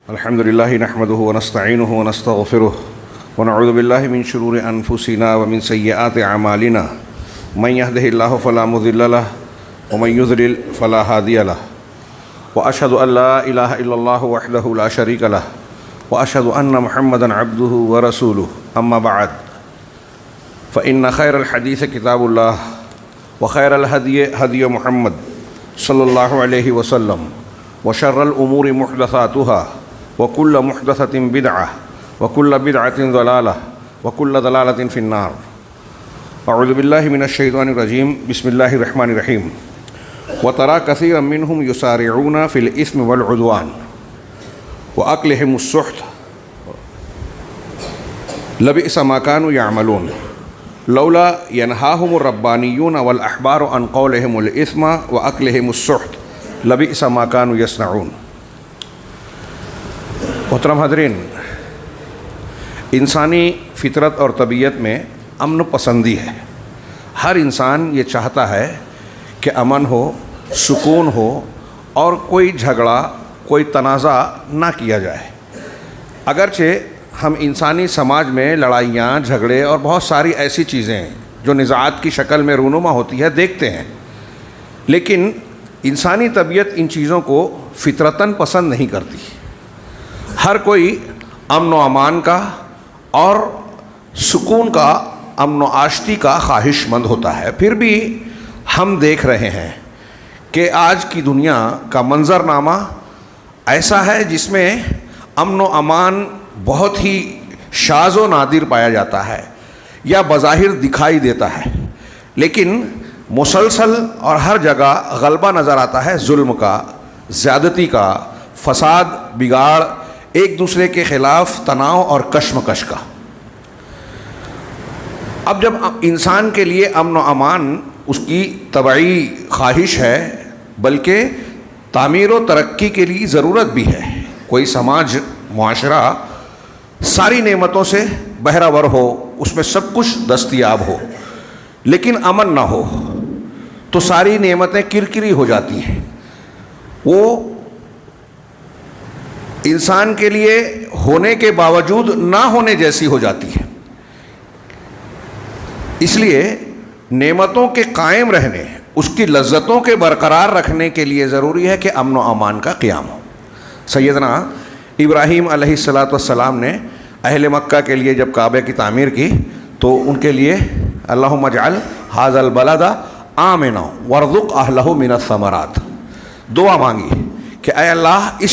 الحمد لله نحمده ونستعينه ونستغفره ونعوذ بالله من شرور أنفسنا ومن سيئات أعمالنا من يهده الله فلا مضل له ومن يضلل فلا هادي له وأشهد أن لا إله إلا الله وحده لا شريك له وأشهد أن محمدا عبده ورسوله أما بعد فإن خير الحديث كتاب الله وخير الهدي هدي محمد صلى الله عليه وسلم وشر الأمور محدثاتها وكل محدثة بدعة وكل بدعة ضلالة وكل ضلالة في النار. أعوذ بالله من الشيطان الرجيم. بسم الله الرحمن الرحيم. وترى كثيرا منهم يسارعون في الإثم والعدوان وأكلهم السحت لبئس ما كانوا يعملون لولا ينهاهم الربانيون والأحبار عن قولهم الإثم وأكلهم السحت لبئس ما كانوا يصنعون. محترم حاضرین، انسانی فطرت اور طبیعت میں امن پسندی ہے. ہر انسان یہ چاہتا ہے کہ امن ہو، سکون ہو اور کوئی جھگڑا، کوئی تنازع نہ کیا جائے. اگرچہ ہم انسانی سماج میں لڑائیاں، جھگڑے اور بہت ساری ایسی چیزیں جو نزاعات کی شکل میں رونما ہوتی ہے دیکھتے ہیں، لیکن انسانی طبیعت ان چیزوں کو فطرتاً پسند نہیں کرتی. ہر کوئی امن و امان کا اور سکون کا، امن و آشتی کا خواہش مند ہوتا ہے. پھر بھی ہم دیکھ رہے ہیں کہ آج کی دنیا کا منظرنامہ ایسا ہے جس میں امن و امان بہت ہی شاذ و نادر پایا جاتا ہے یا بظاہر دکھائی دیتا ہے، لیکن مسلسل اور ہر جگہ غلبہ نظر آتا ہے ظلم کا، زیادتی کا، فساد، بگاڑ، ایک دوسرے کے خلاف تناؤ اور کشمکش کا. اب جب انسان کے لیے امن و امان اس کی طبعی خواہش ہے، بلکہ تعمیر و ترقی کے لیے ضرورت بھی ہے. کوئی سماج، معاشرہ ساری نعمتوں سے بہرہور ہو، اس میں سب کچھ دستیاب ہو، لیکن امن نہ ہو تو ساری نعمتیں کرکری ہو جاتی ہیں. وہ انسان کے لیے ہونے کے باوجود نہ ہونے جیسی ہو جاتی ہے. اس لیے نعمتوں کے قائم رہنے، اس کی لذتوں کے برقرار رکھنے کے لیے ضروری ہے کہ امن و امان کا قیام ہو. سیدنا ابراہیم علیہ السلام نے اہل مکہ کے لیے جب کعبہ کی تعمیر کی تو ان کے لیے اللہم اجعل ھذا البلد آمنا وارزق اہلہ من الثمرات دعا مانگی کہ اے اللہ اس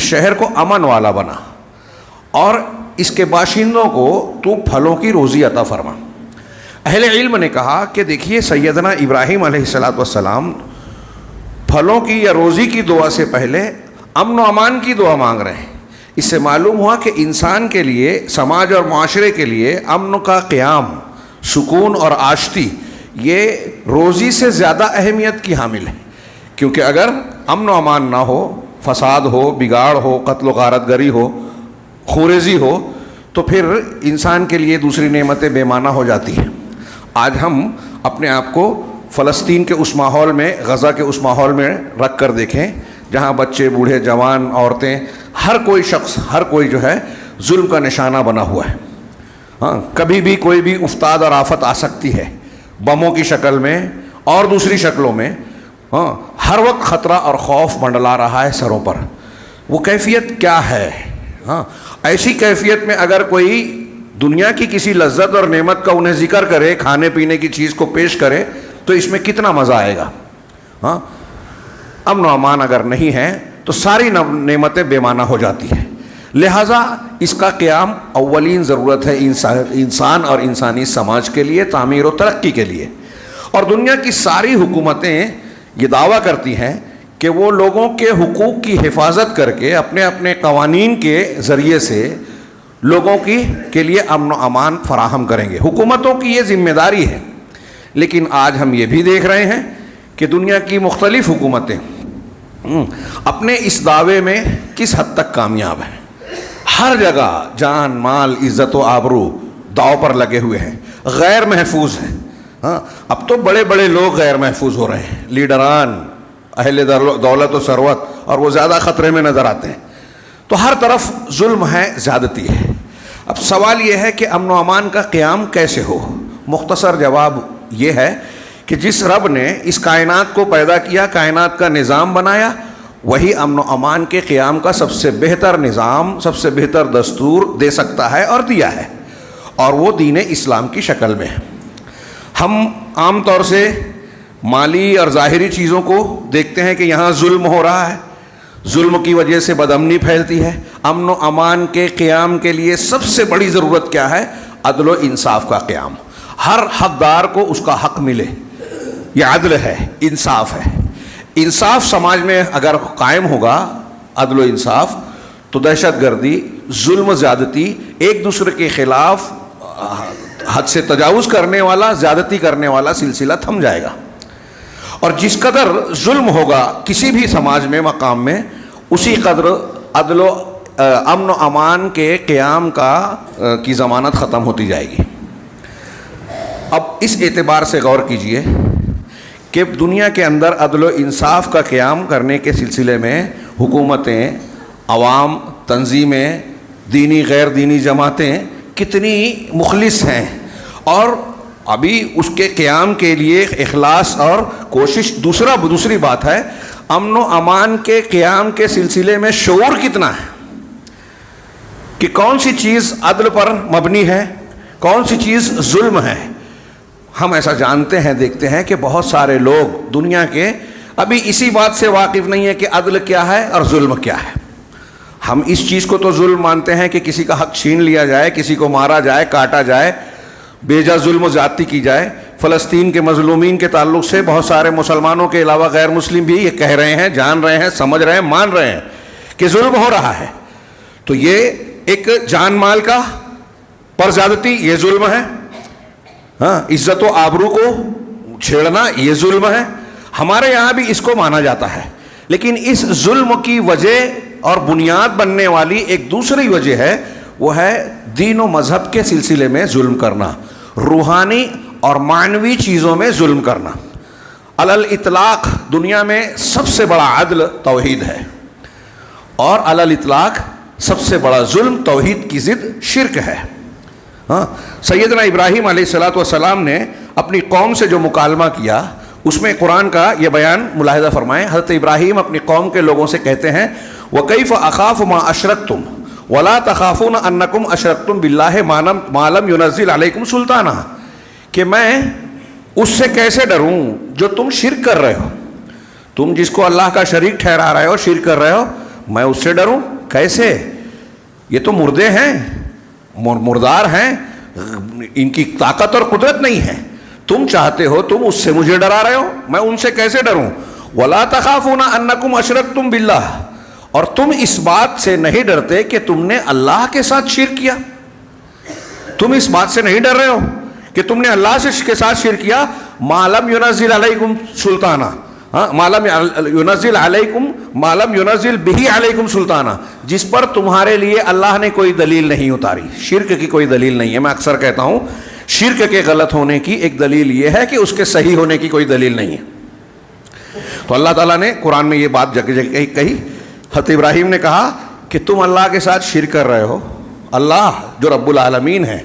شہر کو امن والا بنا اور اس کے باشندوں کو تو پھلوں کی روزی عطا فرما. اہل علم نے کہا کہ دیکھیے سیدنا ابراہیم علیہ السلام پھلوں کی یا روزی کی دعا سے پہلے امن و امان کی دعا مانگ رہے ہیں. اس سے معلوم ہوا کہ انسان کے لیے، سماج اور معاشرے کے لیے امن کا قیام، سکون اور آشتی یہ روزی سے زیادہ اہمیت کی حامل ہے. کیونکہ اگر امن و امان نہ ہو، فساد ہو، بگاڑ ہو، قتل و غارت گری ہو، خوریزی ہو، تو پھر انسان کے لیے دوسری نعمتیں بے معنی ہو جاتی ہیں. آج ہم اپنے آپ کو فلسطین کے اس ماحول میں، غزہ کے اس ماحول میں رکھ کر دیکھیں جہاں بچے، بوڑھے، جوان، عورتیں، ہر کوئی شخص، ہر کوئی جو ہے ظلم کا نشانہ بنا ہوا ہے. کبھی بھی کوئی بھی افتاد اور آفت آ سکتی ہے، بموں کی شکل میں اور دوسری شکلوں میں. ہر وقت خطرہ اور خوف منڈلا رہا ہے سروں پر. وہ کیفیت کیا ہے؟ ایسی کیفیت میں اگر کوئی دنیا کی کسی لذت اور نعمت کا انہیں ذکر کرے، کھانے پینے کی چیز کو پیش کرے، تو اس میں کتنا مزہ آئے گا. امن و امان اگر نہیں ہے تو ساری نعمتیں بے معنی ہو جاتی ہیں. لہٰذا اس کا قیام اولین ضرورت ہے انسان اور انسانی سماج کے لیے، تعمیر و ترقی کے لیے. اور دنیا کی ساری حکومتیں یہ دعویٰ کرتی ہیں کہ وہ لوگوں کے حقوق کی حفاظت کر کے اپنے اپنے قوانین کے ذریعے سے لوگوں کے لیے امن و امان فراہم کریں گے. حکومتوں کی یہ ذمہ داری ہے. لیکن آج ہم یہ بھی دیکھ رہے ہیں کہ دنیا کی مختلف حکومتیں اپنے اس دعوے میں کس حد تک کامیاب ہیں. ہر جگہ جان، مال، عزت و آبرو داؤ پر لگے ہوئے ہیں، غیر محفوظ ہیں. اب تو بڑے بڑے لوگ غیر محفوظ ہو رہے ہیں، لیڈران، اہل دولت و ثروت، اور وہ زیادہ خطرے میں نظر آتے ہیں. تو ہر طرف ظلم ہے، زیادتی ہے. اب سوال یہ ہے کہ امن و امان کا قیام کیسے ہو؟ مختصر جواب یہ ہے کہ جس رب نے اس کائنات کو پیدا کیا، کائنات کا نظام بنایا، وہی امن و امان کے قیام کا سب سے بہتر نظام، سب سے بہتر دستور دے سکتا ہے اور دیا ہے، اور وہ دین اسلام کی شکل میں ہے. ہم عام طور سے مالی اور ظاہری چیزوں کو دیکھتے ہیں کہ یہاں ظلم ہو رہا ہے، ظلم کی وجہ سے بدامنی پھیلتی ہے. امن و امان کے قیام کے لیے سب سے بڑی ضرورت کیا ہے؟ عدل و انصاف کا قیام. ہر حقدار کو اس کا حق ملے، یہ عدل ہے، انصاف ہے. انصاف سماج میں اگر قائم ہوگا، عدل و انصاف، تو دہشت گردی، ظلم و زیادتی، ایک دوسرے کے خلاف حد سے تجاوز کرنے والا، زیادتی کرنے والا سلسلہ تھم جائے گا. اور جس قدر ظلم ہوگا کسی بھی سماج میں، مقام میں، اسی قدر عدل و امن و امان کے قیام کی ضمانت ختم ہوتی جائے گی. اب اس اعتبار سے غور کیجئے کہ دنیا کے اندر عدل و انصاف کا قیام کرنے کے سلسلے میں حکومتیں، عوام، تنظیمیں، دینی غیر دینی جماعتیں کتنی مخلص ہیں، اور ابھی اس کے قیام کے لیے اخلاص اور کوشش. دوسری بات ہے، امن و امان کے قیام کے سلسلے میں شعور کتنا ہے کہ کون سی چیز عدل پر مبنی ہے، کون سی چیز ظلم ہے. ہم ایسا جانتے ہیں، دیکھتے ہیں کہ بہت سارے لوگ دنیا کے ابھی اسی بات سے واقف نہیں ہے کہ عدل کیا ہے اور ظلم کیا ہے. ہم اس چیز کو تو ظلم مانتے ہیں کہ کسی کا حق چھین لیا جائے، کسی کو مارا جائے، کاٹا جائے، بے جا ظلم و زیادتی کی جائے. فلسطین کے مظلومین کے تعلق سے بہت سارے مسلمانوں کے علاوہ غیر مسلم بھی یہ کہہ رہے ہیں، جان رہے ہیں، سمجھ رہے ہیں، مان رہے ہیں کہ ظلم ہو رہا ہے. تو یہ ایک جان مال کا پر زیادتی، یہ ظلم ہے. ہاں، عزت و آبرو کو چھیڑنا، یہ ظلم ہے. ہمارے یہاں بھی اس کو مانا جاتا ہے. لیکن اس ظلم کی وجہ اور بنیاد بننے والی ایک دوسری وجہ ہے، وہ ہے دین و مذہب کے سلسلے میں ظلم کرنا، روحانی اور معنوی چیزوں میں ظلم کرنا. علی الاطلاق دنیا میں سب سے بڑا عدل توحید ہے، اور علی الاطلاق سب سے بڑا ظلم توحید کی ضد شرک ہے. ہاں، سیدنا ابراہیم علیہ السلام نے اپنی قوم سے جو مکالمہ کیا، اس میں قرآن کا یہ بیان ملاحظہ فرمائیں. حضرت ابراہیم اپنی قوم کے لوگوں سے کہتے ہیں، وَكَيْفَ أَخَافُ مَا أَشْرَكْتُمْ وَلَا تَخَافُونَ أَنَّكُمْ أَشْرَكْتُمْ بِاللَّهِ مَا لَمْ يُنَزِّلْ عَلَيْكُمْ سُلْطَانًا، کہ میں اس سے کیسے ڈروں جو تم شرک کر رہے ہو. تم جس کو اللہ کا شریک ٹھہرا رہے ہو، شرک کر رہے ہو، میں اس سے ڈروں کیسے؟ یہ تو مردے ہیں، مردار ہیں، ان کی طاقت اور قدرت نہیں ہے. تم چاہتے ہو، تم اس سے مجھے ڈرا رہے ہو، میں ان سے کیسے ڈروں؟ وَلَا تَخَافُونَ أَنَّكُمْ أَشْرَكْتُمْ بِاللَّهِ، اور تم اس بات سے نہیں ڈرتے کہ تم نے اللہ کے ساتھ شرک کیا. تم اس بات سے نہیں ڈر رہے ہو کہ تم نے اللہ کے ساتھ شرک کیا. مَا لَمْ يُنَزِّلْ عَلَيْكُمْ سُلْطَانًا، مَا لَمْ يُنَزِّلْ عَلَيْكُمْ مَا لَمْ يُنَزِّلْ بِهِ عَلَيْكُمْ سُلْطَانًا، جس پر تمہارے لیے اللہ نے کوئی دلیل نہیں اتاری. شرک کی کوئی دلیل نہیں ہے. میں اکثر کہتا ہوں، شرک کے غلط ہونے کی ایک دلیل یہ ہے کہ اس کے صحیح ہونے کی کوئی دلیل نہیں ہے. تو اللہ تعالیٰ نے قرآن میں یہ بات جگہ جگہ کہی. حضرت ابراہیم نے کہا کہ تم اللہ کے ساتھ شرک کر رہے ہو. اللہ جو رب العالمین ہے،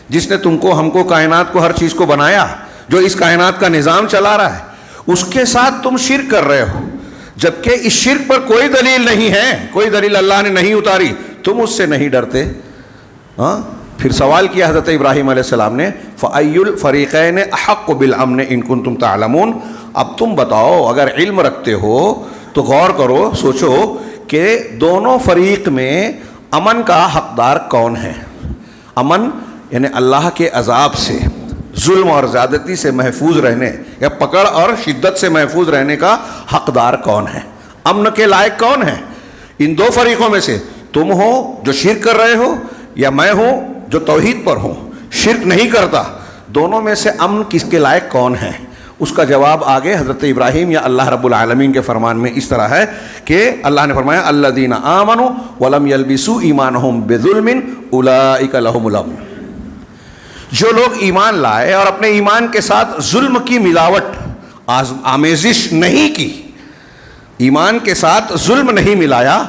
جس نے تم کو، ہم کو، کائنات کو، ہر چیز کو بنایا، جو اس کائنات کا نظام چلا رہا ہے، اس کے ساتھ تم شرک کر رہے ہو، جبکہ اس شرک پر کوئی دلیل نہیں ہے، کوئی دلیل اللہ نے نہیں اتاری. تم اس سے نہیں ڈرتے. ہاں، پھر سوال کیا حضرت ابراہیم علیہ السلام نے، فَأَيُّ الْفَرِيقَيْنِ أَحَقُّ بِالْأَمْنِ إِن كُنتُمْ تَعْلَمُونَ، اب تم بتاؤ، اگر علم رکھتے ہو تو غور کرو، سوچو کہ دونوں فریق میں امن کا حقدار کون ہے. امن یعنی اللہ کے عذاب سے، ظلم اور زیادتی سے محفوظ رہنے، یا پکڑ اور شدت سے محفوظ رہنے کا حقدار کون ہے، امن کے لائق کون ہے. ان دو فریقوں میں سے تم ہو جو شرک کر رہے ہو، یا میں ہوں جو توحید پر ہوں، شرک نہیں کرتا. دونوں میں سے امن کس کے لائق کون ہے؟ اس کا جواب آگے حضرت ابراہیم یا اللہ رب العالمین کے فرمان میں اس طرح ہے کہ اللہ نے فرمایا، الذین آمنوا ولم یلبسوا ایمانہم بظلم اولئک لہم الامن، جو لوگ ایمان لائے اور اپنے ایمان کے ساتھ ظلم کی ملاوٹ، آمیزش نہیں کی، ایمان کے ساتھ ظلم نہیں ملایا،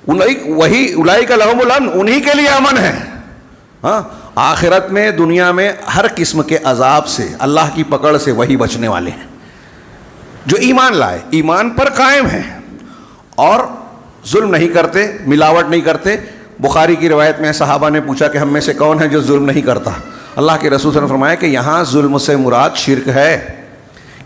وہی اولئک لہم الامن، انہی کے لیے امن ہے. ہاں، آخرت میں دنیا میں ہر قسم کے عذاب سے، اللہ کی پکڑ سے وہی بچنے والے ہیں جو ایمان لائے، ایمان پر قائم ہیں اور ظلم نہیں کرتے، ملاوٹ نہیں کرتے. بخاری کی روایت میں صحابہ نے پوچھا کہ ہم میں سے کون ہے جو ظلم نہیں کرتا؟ اللہ کے رسول صلی اللہ علیہ وسلم نے فرمایا کہ یہاں ظلم سے مراد شرک ہے.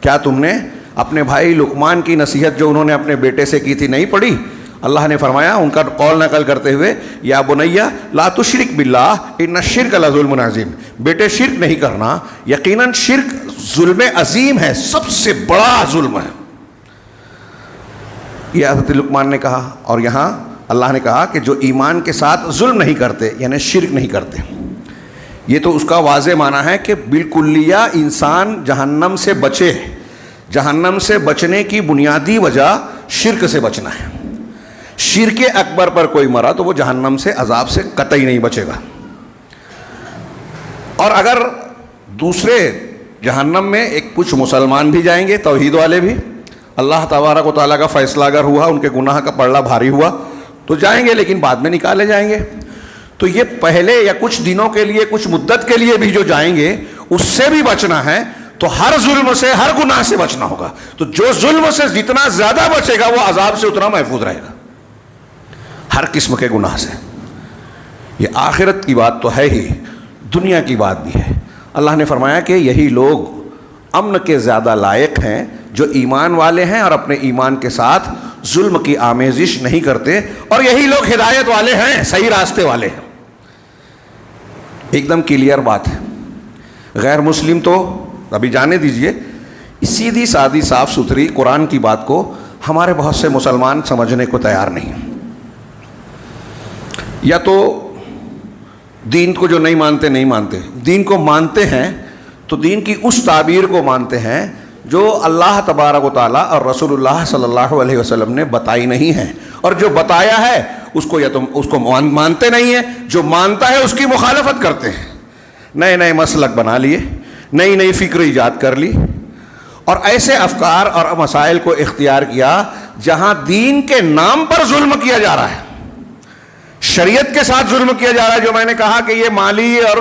کیا تم نے اپنے بھائی لقمان کی نصیحت جو انہوں نے اپنے بیٹے سے کی تھی نہیں پڑھی؟ اللہ نے فرمایا ان کا قول نقل کرتے ہوئے، یا بنیا لا تشرک باللہ ان الشرک لظلم عظیم، بیٹے شرک نہیں کرنا، یقیناً شرک ظلم عظیم ہے، سب سے بڑا ظلم ہے. یہ حضرت لقمان نے کہا، اور یہاں اللہ نے کہا کہ جو ایمان کے ساتھ ظلم نہیں کرتے یعنی شرک نہیں کرتے. یہ تو اس کا واضح معنی ہے کہ بالکلیہ انسان جہنم سے بچے. جہنم سے بچنے کی بنیادی وجہ شرک سے بچنا ہے. شرک اکبر پر کوئی مرا تو وہ جہنم سے عذاب سے قطعی نہیں بچے گا. اور اگر دوسرے جہنم میں ایک کچھ مسلمان بھی جائیں گے، توحید والے بھی، اللہ تبارک و تعالیٰ کا فیصلہ اگر ہوا، ان کے گناہ کا پلڑا بھاری ہوا تو جائیں گے، لیکن بعد میں نکالے جائیں گے. تو یہ پہلے یا کچھ دنوں کے لیے، کچھ مدت کے لیے بھی جو جائیں گے، اس سے بھی بچنا ہے. تو ہر ظلم سے، ہر گناہ سے بچنا ہوگا. تو جو ظلم سے جتنا زیادہ بچے گا وہ عذاب سے اتنا محفوظ رہے گا، ہر قسم کے گناہ سے. یہ آخرت کی بات تو ہے ہی، دنیا کی بات بھی ہے. اللہ نے فرمایا کہ یہی لوگ امن کے زیادہ لائق ہیں جو ایمان والے ہیں اور اپنے ایمان کے ساتھ ظلم کی آمیزش نہیں کرتے، اور یہی لوگ ہدایت والے ہیں، صحیح راستے والے ہیں. ایک دم کلیئر بات ہے. غیر مسلم تو ابھی جانے دیجئے، سیدھی سادھی صاف ستھری قرآن کی بات کو ہمارے بہت سے مسلمان سمجھنے کو تیار نہیں ہیں. یا تو دین کو جو نہیں مانتے، دین کو مانتے ہیں تو دین کی اس تعبیر کو مانتے ہیں جو اللہ تبارک و تعالیٰ اور رسول اللہ صلی اللہ علیہ وسلم نے بتائی نہیں ہے، اور جو بتایا ہے اس کو یا تم اس کو مانتے نہیں ہیں، جو مانتا ہے اس کی مخالفت کرتے ہیں. نئے نئے مسلک بنا لیے، نئی نئی فکر ایجاد کر لی، اور ایسے افکار اور مسائل کو اختیار کیا جہاں دین کے نام پر ظلم کیا جا رہا ہے، شریعت کے ساتھ ظلم کیا جا رہا ہے. جو میں نے کہا کہ یہ مالی اور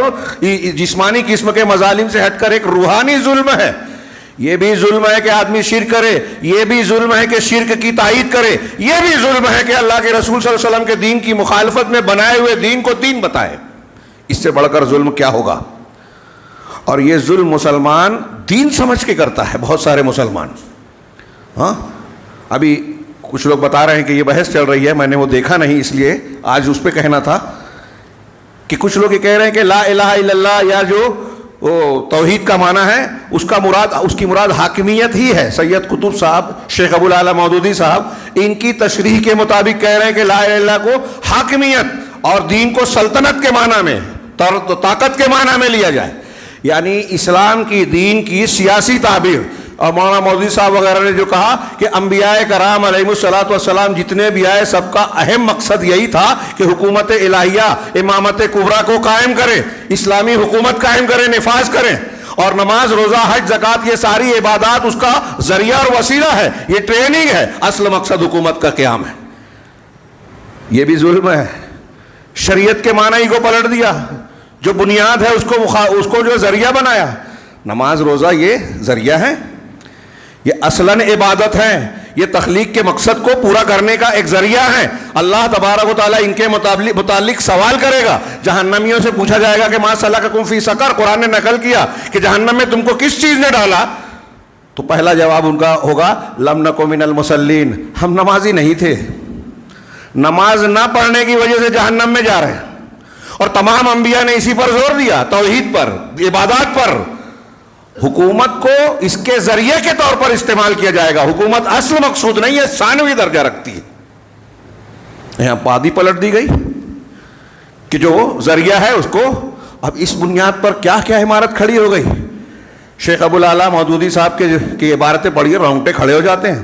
جسمانی قسم کے مظالم سے ہٹ کر ایک روحانی ظلم ہے. یہ بھی ظلم ہے کہ آدمی شرک کرے، یہ بھی ظلم ہے کہ شرک کی تائید کرے، یہ بھی ظلم ہے کہ اللہ کے رسول صلی اللہ علیہ وسلم کے دین کی مخالفت میں بنائے ہوئے دین کو دین بتائے. اس سے بڑھ کر ظلم کیا ہوگا؟ اور یہ ظلم مسلمان دین سمجھ کے کرتا ہے، بہت سارے مسلمان. ہاں، ابھی کچھ لوگ بتا رہے ہیں کہ یہ بحث چل رہی ہے، میں نے وہ دیکھا نہیں اس لیے آج اس پہ کہنا تھا کہ کچھ لوگ یہ کہہ رہے ہیں کہ لا الہ الا اللہ یا جو توحید کا معنی ہے اس کی مراد حاکمیت ہی ہے. سید قطب صاحب، شیخ ابو العلا مودودی صاحب ان کی تشریح کے مطابق کہہ رہے ہیں کہ لا الہ الا اللہ کو حاکمیت اور دین کو سلطنت کے معنی میں، طاقت کے معنی میں لیا جائے، یعنی اسلام کی دین کی سیاسی تعبیر. اور مولانا مودودی صاحب وغیرہ نے جو کہا کہ انبیاء کرام علیہ الصلوۃ والسلام جتنے بھی آئے سب کا اہم مقصد یہی تھا کہ حکومت الہیہ، امامت کبریٰ کو قائم کرے، اسلامی حکومت قائم کرے، نفاذ کریں. اور نماز، روزہ، حج، زکوٰۃ، یہ ساری عبادات اس کا ذریعہ اور وسیلہ ہے، یہ ٹریننگ ہے، اصل مقصد حکومت کا قیام ہے. یہ بھی ظلم ہے. شریعت کے معنی ہی کو پلٹ دیا، جو بنیاد ہے اس کو جو ذریعہ بنایا. نماز روزہ یہ ذریعہ ہے، یہ اصلاً عبادت ہے، یہ تخلیق کے مقصد کو پورا کرنے کا ایک ذریعہ ہے. اللہ تبارک و تعالیٰ ان کے متعلق سوال کرے گا. جہنمیوں سے پوچھا جائے گا کہ ما سلککم فی سقر، قرآن نے نقل کیا کہ جہنم میں تم کو کس چیز نے ڈالا؟ تو پہلا جواب ان کا ہوگا لم نک من المصلین، ہم نمازی نہیں تھے. نماز نہ پڑھنے کی وجہ سے جہنم میں جا رہے ہیں. اور تمام انبیاء نے اسی پر زور دیا، توحید پر، عبادات پر. حکومت کو اس کے ذریعے کے طور پر استعمال کیا جائے گا. حکومت اصل مقصود نہیں ہے، ثانوی درجہ رکھتی ہے. یہاں پادی پلٹ دی گئی کہ جو ذریعہ ہے اس کو، اب اس بنیاد پر کیا کیا عمارت کھڑی ہو گئی. شیخ ابو العلا مودودی صاحب کی عبارتیں پڑھیے، رونگٹے کھڑے ہو جاتے ہیں.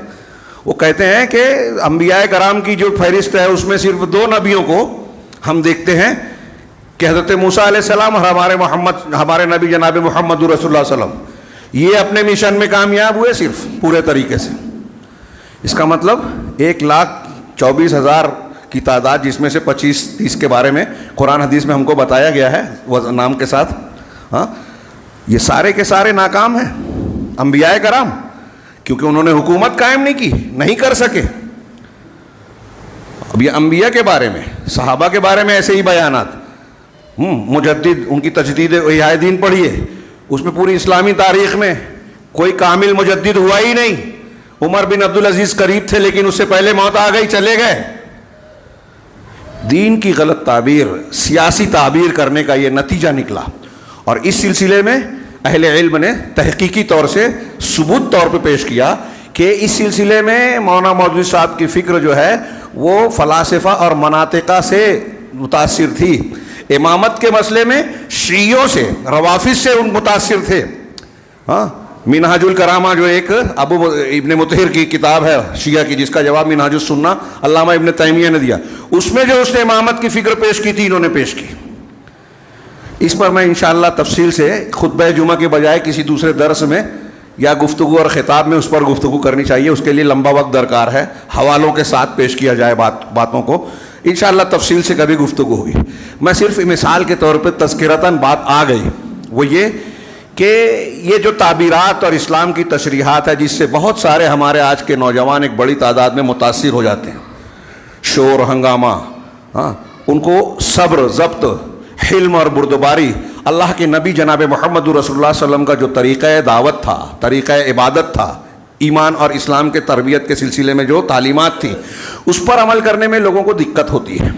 وہ کہتے ہیں کہ انبیاء کرام کی جو فہرست ہے اس میں صرف 2 نبیوں کو ہم دیکھتے ہیں کہ حضرت موسیٰ علیہ السلام اور ہمارے نبی جناب محمد رسول اللہ صلی اللہ علیہ وسلم، یہ اپنے مشن میں کامیاب ہوئے صرف پورے طریقے سے. اس کا مطلب 1,24,000 کی تعداد، جس میں سے 25-30 کے بارے میں قرآن حدیث میں ہم کو بتایا گیا ہے نام کے ساتھ. ہاں، یہ سارے کے سارے ناکام ہیں انبیاء کرام، کیونکہ انہوں نے حکومت قائم نہیں کی، نہیں کر سکے. اب یہ انبیاء کے بارے میں، صحابہ کے بارے میں ایسے ہی بیانات. مجدد، ان کی تجدید احیاء دین پڑھیے، اس میں پوری اسلامی تاریخ میں کوئی کامل مجدد ہوا ہی نہیں. عمر بن عبدالعزیز قریب تھے، لیکن اس سے پہلے موت آ گئی، چلے گئے. دین کی غلط تعبیر، سیاسی تعبیر کرنے کا یہ نتیجہ نکلا. اور اس سلسلے میں اہل علم نے تحقیقی طور سے ثبوت طور پہ پیش کیا کہ اس سلسلے میں مولانا مودودی صاحب کی فکر جو ہے وہ فلاسفہ اور مناطقہ سے متاثر تھی. امامت کے مسئلے میں شیعوں سے، روافض سے ان متاثر تھے. ہاں، منہاج الکرامہ جو ایک ابو ابن مطہر کی کتاب ہے شیعہ کی، جس کا جواب منہاج السنہ علامہ ابن تیمیہ نے دیا، اس میں جو اس نے امامت کی فکر پیش کی تھی، انہوں نے پیش کی. اس پر میں انشاءاللہ تفصیل سے خطبہ جمعہ کے بجائے کسی دوسرے درس میں یا گفتگو اور خطاب میں اس پر گفتگو کرنی چاہیے. اس کے لیے لمبا وقت درکار ہے، حوالوں کے ساتھ پیش کیا جائے باتوں کو. انشاءاللہ تفصیل سے کبھی گفتگو ہوگی. میں صرف مثال کے طور پہ تذکرتاً بات آ گئی، وہ یہ کہ یہ جو تعبیرات اور اسلام کی تشریحات ہے، جس سے بہت سارے ہمارے آج کے نوجوان ایک بڑی تعداد میں متاثر ہو جاتے ہیں. شور ہنگامہ، ہاں، ان کو صبر، ضبط، حلم اور بردباری، اللہ کے نبی جناب محمد رسول اللہ صلی اللہ علیہ وسلم کا جو طریقہ دعوت تھا، طریقہ عبادت تھا، ایمان اور اسلام کے تربیت کے سلسلے میں جو تعلیمات تھیں، اس پر عمل کرنے میں لوگوں کو دقت ہوتی ہے،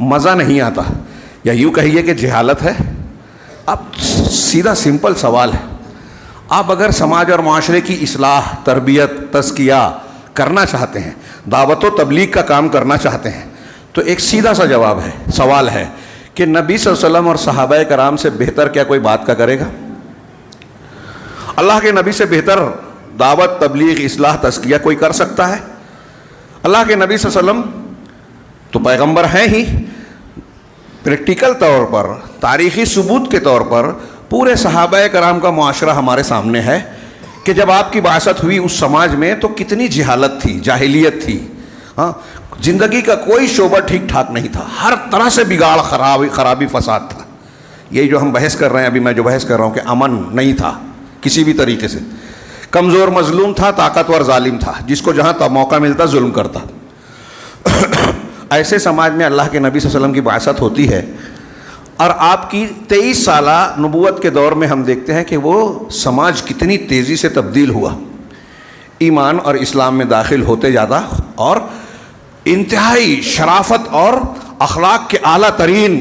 مزہ نہیں آتا، یا یوں کہیے کہ جہالت ہے. اب سیدھا سمپل سوال ہے، آپ اگر سماج اور معاشرے کی اصلاح، تربیت، تزکیہ کرنا چاہتے ہیں، دعوت و تبلیغ کا کام کرنا چاہتے ہیں، تو ایک سیدھا سا جواب ہے، سوال ہے کہ نبی صلی اللہ علیہ وسلم اور صحابہ کرام سے بہتر کیا کوئی بات کا کرے گا؟ اللہ کے نبی سے بہتر دعوت، تبلیغ، اصلاح، تزکیہ کوئی کر سکتا ہے؟ اللہ کے نبی صلی اللہ علیہ وسلم تو پیغمبر ہیں ہی، پریکٹیکل طور پر، تاریخی ثبوت کے طور پر پورے صحابہ کرام کا معاشرہ ہمارے سامنے ہے کہ جب آپ کی بعثت ہوئی اس سماج میں تو کتنی جہالت تھی، جاہلیت تھی. ہاں، زندگی کا کوئی شعبہ ٹھیک ٹھاک نہیں تھا، ہر طرح سے بگاڑ، خرابی، فساد تھا. یہ جو ہم بحث کر رہے ہیں، ابھی میں جو بحث کر رہا ہوں کہ امن نہیں تھا کسی بھی طریقے سے، کمزور مظلوم تھا، طاقتور ظالم تھا، جس کو جہاں موقع ملتا ظلم کرتا. ایسے سماج میں اللہ کے نبی صلی اللہ علیہ وسلم کی بعثت ہوتی ہے، اور آپ کی 23 سالہ نبوت کے دور میں ہم دیکھتے ہیں کہ وہ سماج کتنی تیزی سے تبدیل ہوا، ایمان اور اسلام میں داخل ہوتے جاتا، اور انتہائی شرافت اور اخلاق کے اعلیٰ ترین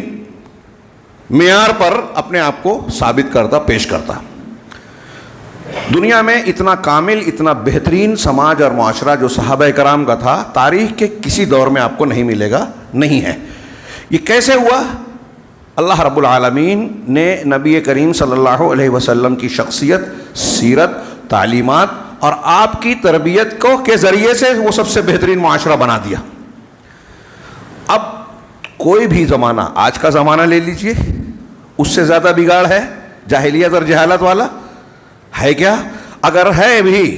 معیار پر اپنے آپ کو ثابت کرتا، پیش کرتا. دنیا میں اتنا کامل، اتنا بہترین سماج اور معاشرہ جو صحابہ کرام کا تھا، تاریخ کے کسی دور میں آپ کو نہیں ملے گا، نہیں ہے. یہ کیسے ہوا؟ اللہ رب العالمین نے نبی کریم صلی اللہ علیہ وسلم کی شخصیت، سیرت، تعلیمات اور آپ کی تربیت کو کے ذریعے سے وہ سب سے بہترین معاشرہ بنا دیا. اب کوئی بھی زمانہ، آج کا زمانہ لے لیجئے، اس سے زیادہ بگاڑ ہے، جاہلیت اور جہالت والا ہے کیا؟ اگر ہے بھی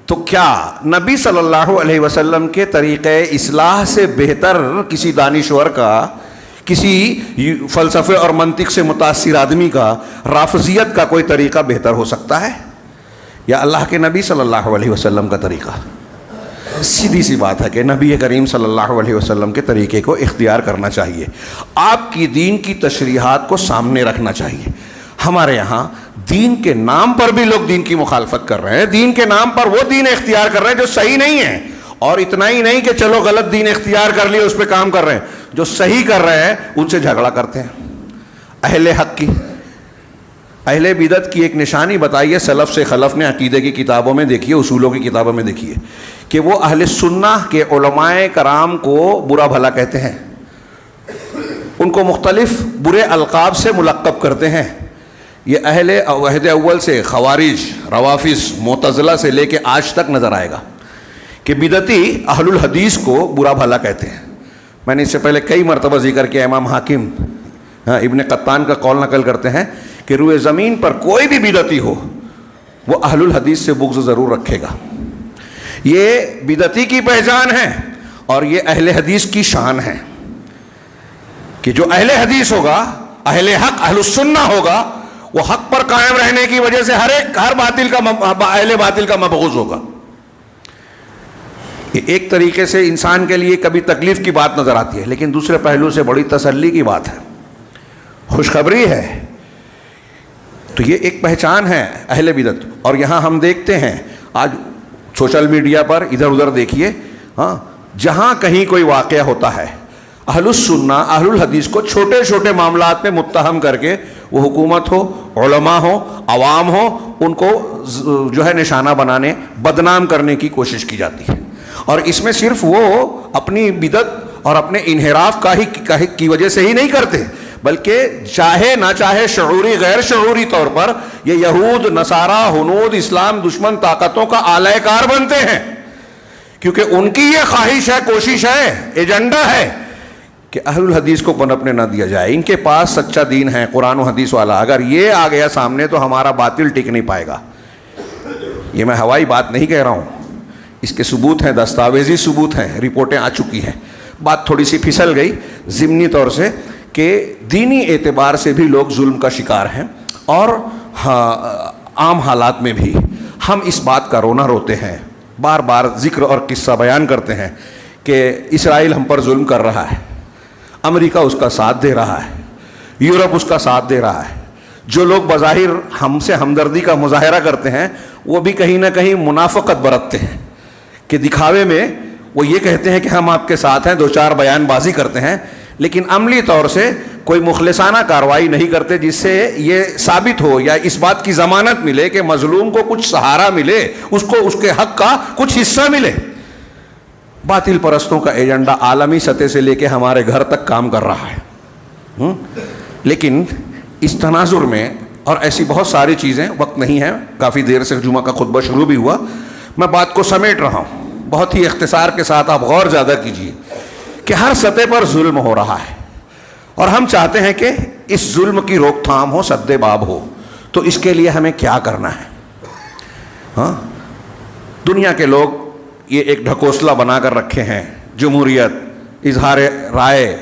تو کیا نبی صلی اللہ علیہ وسلم کے طریقہ اصلاح سے بہتر کسی دانشور کا، کسی فلسفے اور منطق سے متاثر آدمی کا، رافضیت کا کوئی طریقہ بہتر ہو سکتا ہے؟ یا اللہ کے نبی صلی اللہ علیہ وسلم کا طریقہ؟ سیدھی سی بات ہے کہ نبی کریم صلی اللہ علیہ وسلم کے طریقے کو اختیار کرنا چاہیے، آپ کی دین کی تشریحات کو سامنے رکھنا چاہیے. ہمارے یہاں دین کے نام پر بھی لوگ دین کی مخالفت کر رہے ہیں، دین کے نام پر وہ دین اختیار کر رہے ہیں جو صحیح نہیں ہے، اور اتنا ہی نہیں کہ چلو غلط دین اختیار کر لیا اس پہ کام کر رہے ہیں، جو صحیح کر رہے ہیں ان سے جھگڑا کرتے ہیں. اہل حق کی، اہل بدعت کی ایک نشانی بتائیے سلف سے خلف نے عقیدے کی کتابوں میں دیکھیے، اصولوں کی کتابوں میں دیکھیے کہ وہ اہل سنہ کے علماء کرام کو برا بھلا کہتے ہیں، ان کو مختلف برے القاب سے ملقب کرتے ہیں. یہ اہل عہد اول سے خوارج، روافض، معتزلہ سے لے کے آج تک نظر آئے گا کہ بدعتی اہل الحدیث کو برا بھلا کہتے ہیں. میں نے اس سے پہلے کئی مرتبہ ذکر کیا، امام حاکم ابن قطان کا قول نقل کرتے ہیں کہ روئے زمین پر کوئی بھی بدعتی ہو وہ اہل الحدیث سے بغض ضرور رکھے گا. یہ بدعتی کی پہچان ہے اور یہ اہل حدیث کی شان ہے کہ جو اہل حدیث ہوگا، اہل حق، اہل السنہ ہوگا، وہ حق پر قائم رہنے کی وجہ سے ہر باطل کا اہل باطل کا مبغوض ہوگا. یہ ایک طریقے سے انسان کے لیے کبھی تکلیف کی بات نظر آتی ہے، لیکن دوسرے پہلو سے بڑی تسلی کی بات ہے، خوشخبری ہے. تو یہ ایک پہچان ہے اہل بدعت. اور یہاں ہم دیکھتے ہیں آج سوشل میڈیا پر ادھر ادھر دیکھیے، ہاں، جہاں کہیں کوئی واقعہ ہوتا ہے، اہل السنہ اہل الحدیث کو چھوٹے چھوٹے معاملات میں متہم کر کے، وہ حکومت ہو، علماء ہو، عوام ہو، ان کو جو ہے نشانہ بنانے، بدنام کرنے کی کوشش کی جاتی ہے. اور اس میں صرف وہ اپنی بدعت اور اپنے انحراف کی وجہ سے ہی نہیں کرتے، بلکہ چاہے نہ چاہے شعوری غیر شعوری طور پر یہ یہود، نصارہ، ہنود، اسلام دشمن طاقتوں کا آلہ کار بنتے ہیں، کیونکہ ان کی یہ خواہش ہے، کوشش ہے، ایجنڈا ہے کہ اہل الحدیث کو پنپنے نہ دیا جائے. ان کے پاس سچا دین ہے، قرآن و حدیث والا، اگر یہ آ گیا سامنے تو ہمارا باطل ٹک نہیں پائے گا. یہ میں ہوائی بات نہیں کہہ رہا ہوں، اس کے ثبوت ہیں، دستاویزی ثبوت ہیں، رپورٹیں آ چکی ہیں. بات تھوڑی سی پھسل گئی ضمنی طور سے کہ دینی اعتبار سے بھی لوگ ظلم کا شکار ہیں، اور عام حالات میں بھی ہم اس بات کا رونا روتے ہیں، بار بار ذکر اور قصہ بیان کرتے ہیں کہ اسرائیل ہم پر ظلم کر رہا ہے، امریکہ اس کا ساتھ دے رہا ہے، یورپ اس کا ساتھ دے رہا ہے. جو لوگ بظاہر ہم سے ہمدردی کا مظاہرہ کرتے ہیں وہ بھی کہیں نہ کہیں منافقت برتتے ہیں کہ دکھاوے میں وہ یہ کہتے ہیں کہ ہم آپ کے ساتھ ہیں، دو چار بیان بازی کرتے ہیں، لیکن عملی طور سے کوئی مخلصانہ کارروائی نہیں کرتے جس سے یہ ثابت ہو یا اس بات کی ضمانت ملے کہ مظلوم کو کچھ سہارا ملے، اس کو اس کے حق کا کچھ حصہ ملے. باطل پرستوں کا ایجنڈا عالمی سطح سے لے کے ہمارے گھر تک کام کر رہا ہے. لیکن اس تناظر میں اور ایسی بہت ساری چیزیں، وقت نہیں ہے، کافی دیر سے جمعہ کا خطبہ شروع بھی ہوا، میں بات کو سمیٹ رہا ہوں بہت ہی اختصار کے ساتھ. آپ غور زیادہ کیجیے کہ ہر سطح پر ظلم ہو رہا ہے، اور ہم چاہتے ہیں کہ اس ظلم کی روک تھام ہو، سد باب ہو. تو اس کے لیے ہمیں کیا کرنا ہے؟ ہاں، دنیا کے لوگ یہ ایک ڈھکوسلا بنا کر رکھے ہیں، جمہوریت، اظہار رائے،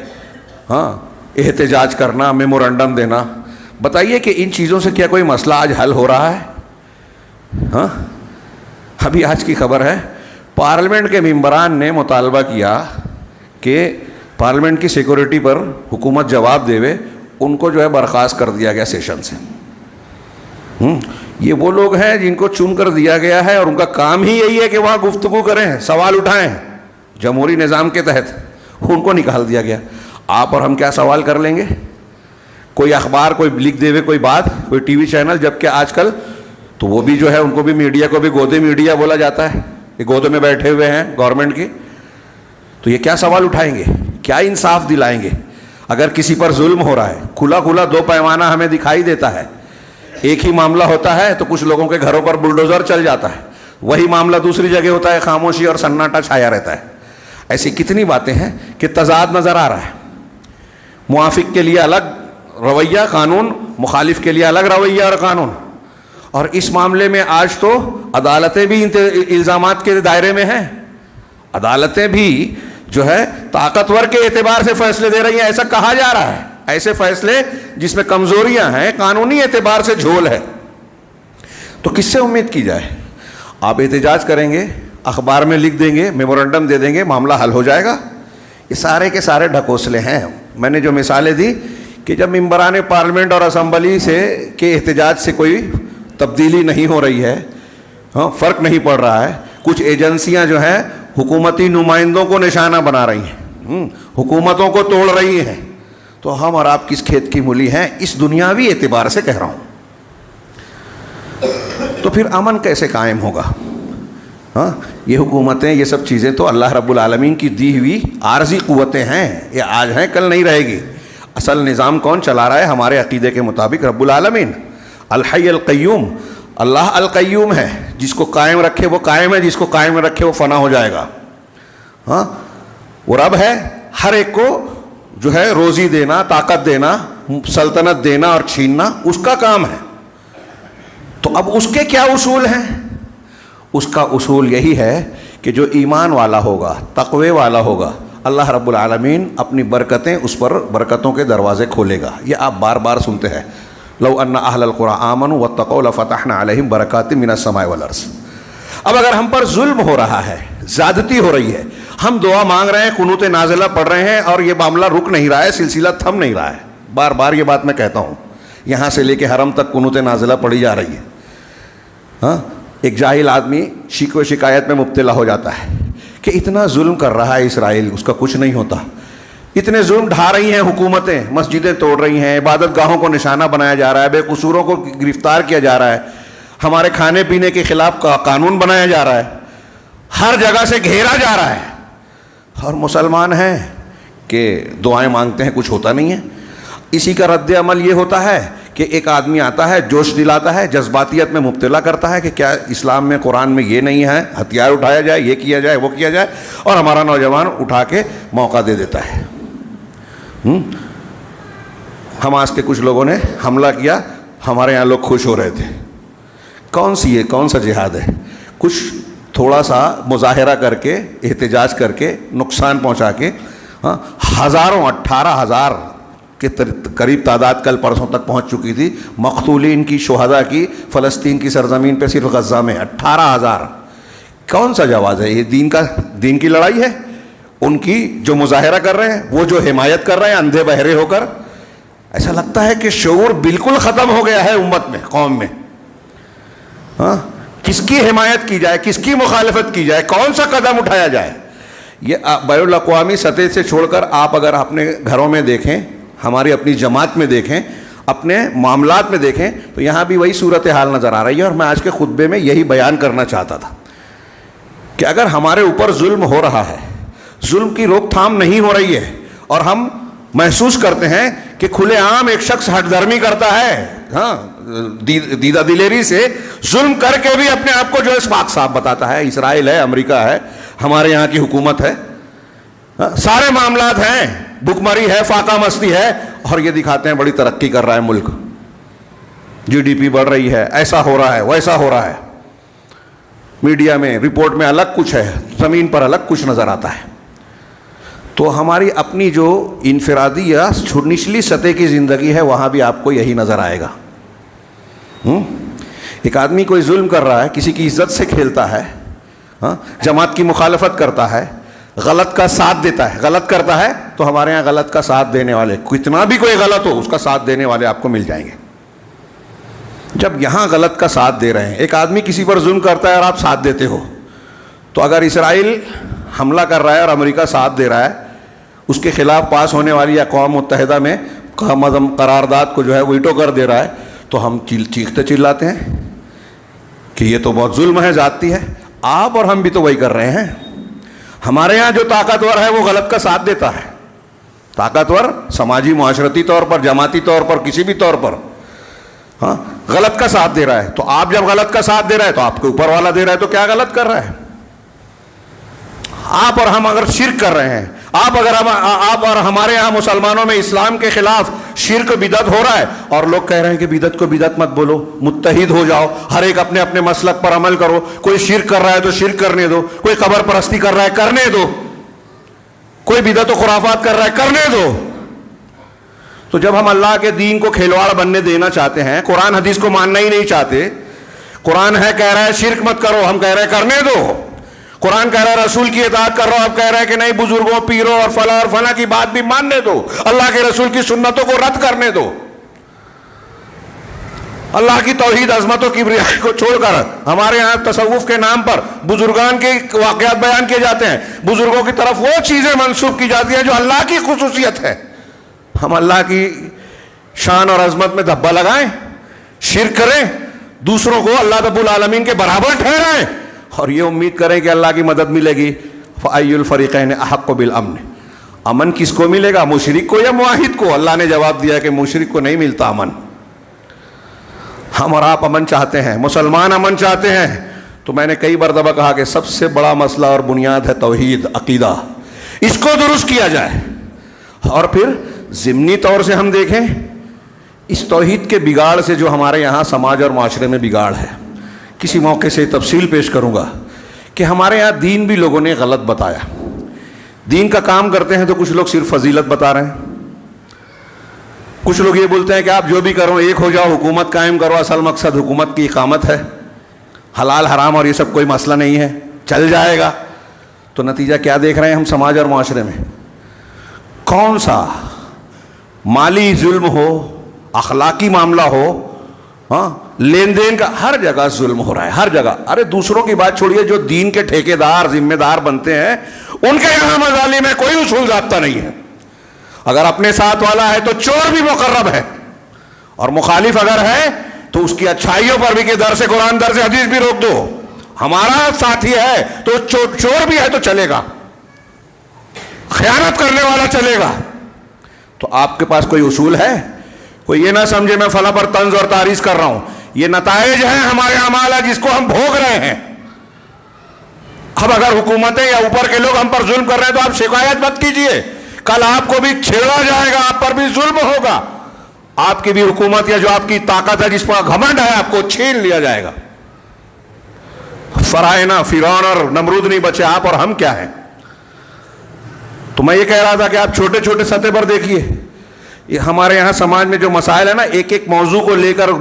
ہاں، احتجاج کرنا، میمورنڈم دینا. بتائیے کہ ان چیزوں سے کیا کوئی مسئلہ آج حل ہو رہا ہے؟ ہاں، ابھی آج کی خبر ہے، پارلیمنٹ کے ممبران نے مطالبہ کیا کہ پارلیمنٹ کی سیکورٹی پر حکومت جواب دے، ان کو جو ہے برخاست کر دیا گیا سیشن سے. یہ وہ لوگ ہیں جن کو چن کر دیا گیا ہے اور ان کا کام ہی یہی ہے کہ وہاں گفتگو کریں، سوال اٹھائیں جمہوری نظام کے تحت. ان کو نکال دیا گیا. آپ اور ہم کیا سوال کر لیں گے؟ کوئی اخبار کوئی لکھ دے ہوئے کوئی بات، کوئی ٹی وی چینل، جبکہ آج کل تو وہ بھی جو ہے ان کو بھی میڈیا کو بھی گودے میڈیا بولا جاتا ہے، یہ گودے میں بیٹھے ہوئے ہیں گورنمنٹ کی. تو یہ کیا سوال اٹھائیں گے؟ کیا انصاف دلائیں گے؟ اگر کسی پر ظلم ہو رہا ہے، کھلا کھلا دو پیمانہ ہمیں دکھائی دیتا ہے. ایک ہی معاملہ ہوتا ہے تو کچھ لوگوں کے گھروں پر بلڈوزر چل جاتا ہے، وہی معاملہ دوسری جگہ ہوتا ہے، خاموشی اور سناٹا چھایا رہتا ہے. ایسی کتنی باتیں ہیں کہ تضاد نظر آ رہا ہے. موافق کے لیے الگ رویہ قانون، مخالف کے لیے الگ رویہ اور قانون. اور اس معاملے میں آج تو عدالتیں بھی الزامات کے دائرے میں ہیں. عدالتیں بھی جو ہے طاقتور کے اعتبار سے فیصلے دے رہی ہیں، ایسا کہا جا رہا ہے. ایسے فیصلے جس میں کمزوریاں ہیں، قانونی اعتبار سے جھول ہے. تو کس سے امید کی جائے؟ آپ احتجاج کریں گے، اخبار میں لکھ دیں گے، میمورنڈم دے دیں گے، معاملہ حل ہو جائے گا؟ یہ سارے کے سارے ڈھکوسلے ہیں. میں نے جو مثالیں دی کہ جب ممبران پارلیمنٹ اور اسمبلی سے کے احتجاج سے کوئی تبدیلی نہیں ہو رہی ہے، ہاں، فرق نہیں پڑ رہا ہے، کچھ ایجنسیاں جو ہیں حکومتی نمائندوں کو نشانہ بنا رہی ہیں، حکومتوں کو توڑ رہی ہیں، تو ہم اور آپ کس کھیت کی مولی ہیں؟ اس دنیاوی اعتبار سے کہہ رہا ہوں. تو پھر امن کیسے قائم ہوگا؟ ہاں، یہ حکومتیں، یہ سب چیزیں تو اللہ رب العالمین کی دی ہوئی عارضی قوتیں ہیں، یہ آج ہیں کل نہیں رہے گی. اصل نظام کون چلا رہا ہے ہمارے عقیدے کے مطابق؟ رب العالمین، الحی القیوم. اللہ القیوم ہے، جس کو قائم رکھے وہ قائم ہے، جس کو قائم رکھے وہ فنا ہو جائے گا. ہاں، وہ رب ہے، ہر ایک کو جو ہے روزی دینا، طاقت دینا، سلطنت دینا اور چھیننا اس کا کام ہے. تو اب اس کے کیا اصول ہیں؟ اس کا اصول یہی ہے کہ جو ایمان والا ہوگا، تقوی والا ہوگا، اللہ رب العالمین اپنی برکتیں اس پر برکتوں کے دروازے کھولے گا. یہ آپ بار بار سنتے ہیں، لو ان اہل القری آمنوا واتقوا لفتحنا علیہم برکات من السماء والارض. اب اگر ہم پر ظلم ہو رہا ہے، زیادتی ہو رہی ہے، ہم دعا مانگ رہے ہیں، قنوت نازلہ پڑھ رہے ہیں، اور یہ معاملہ رک نہیں رہا ہے، سلسلہ تھم نہیں رہا ہے. بار بار یہ بات میں کہتا ہوں، یہاں سے لے کے حرم تک قنوت نازلہ پڑھی جا رہی ہے. ہاں، ایک جاہل آدمی شکوہ شکایت میں مبتلا ہو جاتا ہے کہ اتنا ظلم کر رہا ہے اسرائیل، اس کا کچھ نہیں ہوتا. اتنے ظلم ڈھا رہی ہیں حکومتیں، مسجدیں توڑ رہی ہیں، عبادت گاہوں کو نشانہ بنایا جا رہا ہے، بے قصوروں کو گرفتار کیا جا رہا ہے، ہمارے کھانے پینے کے خلاف قانون بنایا جا رہا ہے، ہر جگہ سے گھیرا جا رہا ہے، اور مسلمان ہیں کہ دعائیں مانگتے ہیں، کچھ ہوتا نہیں ہے. اسی کا رد عمل یہ ہوتا ہے کہ ایک آدمی آتا ہے، جوش دلاتا ہے، جذباتیت میں مبتلا کرتا ہے کہ کیا اسلام میں، قرآن میں یہ نہیں ہے، ہتھیار اٹھایا جائے، یہ کیا جائے، وہ کیا جائے، اور ہمارا نوجوان اٹھا کے موقع دے دیتا ہے. حماس کے کچھ لوگوں نے حملہ کیا، ہمارے یہاں لوگ خوش ہو رہے تھے. کون سا جہاد ہے؟ کچھ تھوڑا سا مظاہرہ کر کے، احتجاج کر کے، نقصان پہنچا کے، ہزاروں، 18,000 کے قریب تعداد کل پرسوں تک پہنچ چکی تھی مقتولین کی، شہداء کی، فلسطین کی سرزمین پہ صرف غزہ میں 18,000. کون سا جواز ہے یہ؟ دین کی لڑائی ہے. ان کی جو مظاہرہ کر رہے ہیں، وہ جو حمایت کر رہے ہیں اندھے بہرے ہو کر. ایسا لگتا ہے کہ شعور بالکل ختم ہو گیا ہے امت میں، قوم میں. کس کی حمایت کی جائے، کس کی مخالفت کی جائے، کون سا قدم اٹھایا جائے؟ یہ بین الاقوامی سطح سے چھوڑ کر آپ اگر اپنے گھروں میں دیکھیں، ہماری اپنی جماعت میں دیکھیں، اپنے معاملات میں دیکھیں، تو یہاں بھی وہی صورتحال نظر آ رہی ہے. اور میں آج کے خطبے میں یہی بیان کرنا چاہتا تھا کہ اگر ہمارے اوپر ظلم ہو رہا ہے، ظلم کی روک تھام نہیں ہو رہی ہے، اور ہم محسوس کرتے ہیں کہ کھلے عام ایک شخص ہٹ دھرمی کرتا ہے، دیدہ دلیری سے ظلم کر کے بھی اپنے آپ کو جو ہے پاک صاف بتاتا ہے، اسرائیل ہے، امریکہ ہے، ہمارے یہاں کی حکومت ہے، سارے معاملات ہیں، بھوک مری ہے، فاقہ مستی ہے، اور یہ دکھاتے ہیں بڑی ترقی کر رہا ہے ملک، جی ڈی پی بڑھ رہی ہے، ایسا ہو رہا ہے، ویسا ہو رہا ہے. میڈیا میں، رپورٹ میں الگ کچھ ہے، زمین پر الگ کچھ نظر آتا ہے. تو ہماری اپنی جو انفرادی یا نچلی سطح کی زندگی ہے، وہاں بھی آپ کو یہی نظر آئے گا. ایک آدمی کوئی ظلم کر رہا ہے، کسی کی عزت سے کھیلتا ہے، جماعت کی مخالفت کرتا ہے، غلط کا ساتھ دیتا ہے، غلط کرتا ہے تو ہمارے ہاں غلط کا ساتھ دینے والے، کتنا بھی کوئی غلط ہو اس کا ساتھ دینے والے آپ کو مل جائیں گے. جب یہاں غلط کا ساتھ دے رہے ہیں، ایک آدمی کسی پر ظلم کرتا ہے اور آپ ساتھ دیتے ہو، تو اگر اسرائیل حملہ کر رہا ہے اور امریکہ ساتھ دے رہا ہے، اس کے خلاف پاس ہونے والی اقوام متحدہ میں قرارداد کو جو ہے ویٹو کر دے رہا ہے، تو ہم چیختے چلاتے ہیں کہ یہ تو بہت ظلم ہے، زیادتی ہے. آپ اور ہم بھی تو وہی کر رہے ہیں. ہمارے یہاں جو طاقتور ہے وہ غلط کا ساتھ دیتا ہے. طاقتور سماجی معاشرتی طور پر، جماعتی طور پر، کسی بھی طور پر غلط کا ساتھ دے رہا ہے. تو آپ جب غلط کا ساتھ دے رہا ہے تو آپ کے اوپر والا دے رہا ہے، تو کیا غلط کر رہا ہے؟ آپ اور ہم اگر شرک کر رہے ہیں، آپ اور ہمارے یہاں مسلمانوں میں اسلام کے خلاف شرک بدعت ہو رہا ہے، اور لوگ کہہ رہے ہیں کہ بدعت کو بدعت مت بولو، متحد ہو جاؤ، ہر ایک اپنے اپنے مسلک پر عمل کرو، کوئی شرک کر رہا ہے تو شرک کرنے دو، کوئی قبر پرستی کر رہا ہے کرنے دو، کوئی بدعت و خرافات کر رہا ہے کرنے دو. تو جب ہم اللہ کے دین کو کھلواڑ بننے دینا چاہتے ہیں، قرآن حدیث کو ماننا ہی نہیں چاہتے، قرآن ہے کہہ رہا ہے شرک مت کرو، ہم کہہ رہے ہیں کرنے دو. قرآن کہہ رہا ہے رسول کی اطاعت کر رہا ہو، آپ کہہ رہے ہیں کہ نہیں، بزرگوں، پیروں اور فلاں کی بات بھی ماننے دو، اللہ کے رسول کی سنتوں کو رد کرنے دو. اللہ کی توحید، عظمت و کبریائی کو چھوڑ کر ہمارے ہاں تصوف کے نام پر بزرگان کے واقعات بیان کیے جاتے ہیں، بزرگوں کی طرف وہ چیزیں منسوب کی جاتی ہیں جو اللہ کی خصوصیت ہے. ہم اللہ کی شان اور عظمت میں دھبا لگائیں، شرک کریں، دوسروں کو اللہ رب العالمین کے برابر ٹھہرائیں، اور یہ امید کریں کہ اللہ کی مدد ملے گی. فَأَيُّ الْفَرِيقَيْنِ أَحَقُّ بِالْأَمْنِ، امن کس کو ملے گا، مشرک کو یا معاہد کو؟ اللہ نے جواب دیا کہ مشرک کو نہیں ملتا امن. ہم اور آپ امن چاہتے ہیں، مسلمان امن چاہتے ہیں. تو میں نے کئی مرتبہ کہا کہ سب سے بڑا مسئلہ اور بنیاد ہے توحید، عقیدہ. اس کو درست کیا جائے، اور پھر ضمنی طور سے ہم دیکھیں اس توحید کے بگاڑ سے جو ہمارے یہاں سماج اور معاشرے میں بگاڑ ہے. کسی موقع سے تفصیل پیش کروں گا کہ ہمارے یہاں دین بھی لوگوں نے غلط بتایا. دین کا کام کرتے ہیں تو کچھ لوگ صرف فضیلت بتا رہے ہیں, کچھ لوگ یہ بولتے ہیں کہ آپ جو بھی کرو ایک ہو جاؤ, حکومت قائم کرو, اصل مقصد حکومت کی اقامت ہے, حلال حرام اور یہ سب کوئی مسئلہ نہیں ہے, چل جائے گا. تو نتیجہ کیا دیکھ رہے ہیں ہم سماج اور معاشرے میں؟ کون سا مالی ظلم ہو, اخلاقی معاملہ ہو, ہاں لین دین کا, ہر جگہ ظلم ہو رہا ہے, ہر جگہ. ارے دوسروں کی بات چھوڑیے, جو دین کے ٹھیکیدار ذمہ دار بنتے ہیں ان کے یہاں مظالم میں کوئی اصول ضابطہ نہیں ہے. اگر اپنے ساتھ والا ہے تو چور بھی مقرب ہے, اور مخالف اگر ہے تو اس کی اچھائیوں پر بھی کہ درس قرآن درس حدیث بھی روک دو. ہمارا ساتھی ہے تو چور بھی ہے تو چلے گا, خیانت کرنے والا چلے گا. تو آپ کے پاس کوئی اصول ہے؟ کوئی یہ نہ سمجھے میں فلاں پر طنز اور تعریض کر رہا ہوں, یہ نتائج ہیں ہمارے اعمال ہے جس کو ہم بھوگ رہے ہیں. اب اگر حکومتیں یا اوپر کے لوگ ہم پر ظلم کر رہے ہیں تو آپ شکایت مت کیجئے, کل آپ کو بھی چھیڑا جائے گا, آپ پر بھی ظلم ہوگا, آپ کی بھی حکومت یا جو آپ کی طاقت ہے جس پر گھمنڈ ہے آپ کو چھین لیا جائے گا. فرعون فرعون اور نمرود نہیں بچے, آپ اور ہم کیا ہیں؟ تو میں یہ کہہ رہا تھا کہ آپ چھوٹے چھوٹے سطح پر دیکھیے, یہ ہمارے یہاں سماج میں جو مسائل ہیں نا, ایک ایک موضوع کو لے کر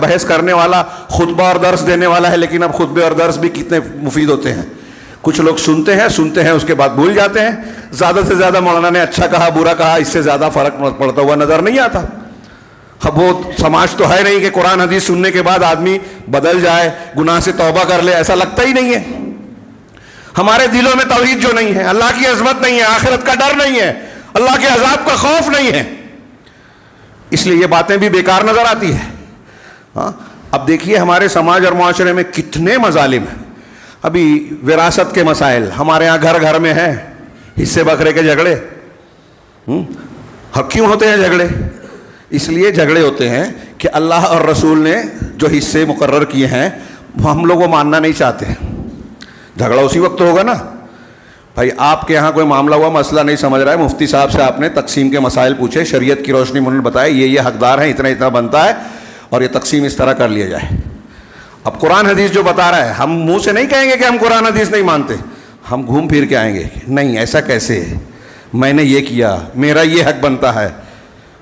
بحث کرنے والا خطبہ اور درس دینے والا ہے, لیکن اب خطبے اور درس بھی کتنے مفید ہوتے ہیں. کچھ لوگ سنتے ہیں اس کے بعد بھول جاتے ہیں. زیادہ سے زیادہ مولانا نے اچھا کہا برا کہا, اس سے زیادہ فرق پڑتا ہوا نظر نہیں آتا. اب وہ سماج تو ہے نہیں کہ قرآن حدیث سننے کے بعد آدمی بدل جائے, گناہ سے توبہ کر لے, ایسا لگتا ہی نہیں ہے. ہمارے دلوں میں توحید جو نہیں ہے, اللہ کی عظمت نہیں ہے, آخرت کا ڈر نہیں ہے, اللہ کے عذاب کا خوف نہیں ہے, اس لیے یہ باتیں بھی بیکار نظر آتی ہے. ہاں اب دیکھیے ہمارے سماج اور معاشرے میں کتنے مظالم ہیں. ابھی وراثت کے مسائل ہمارے یہاں گھر گھر میں ہیں, حصے بکرے کے جھگڑے. کیوں ہوتے ہیں جھگڑے؟ اس لیے جھگڑے ہوتے ہیں کہ اللہ اور رسول نے جو حصے مقرر کیے ہیں وہ ہم لوگ وہ ماننا نہیں چاہتے. جھگڑا اسی وقت ہوگا نا. بھائی آپ کے یہاں کوئی معاملہ ہوا, مسئلہ نہیں سمجھ رہا ہے, مفتی صاحب سے آپ نے تقسیم کے مسائل پوچھے, شریعت کی روشنی میں انہوں نے بتایا یہ حقدار ہیں, اتنا اتنا بنتا ہے, اور یہ تقسیم اس طرح کر لیا جائے. اب قرآن حدیث جو بتا رہا ہے, ہم منہ سے نہیں کہیں گے کہ ہم قرآن حدیث نہیں مانتے, ہم گھوم پھر کے آئیں گے, نہیں ایسا کیسے, میں نے یہ کیا, میرا یہ حق بنتا ہے,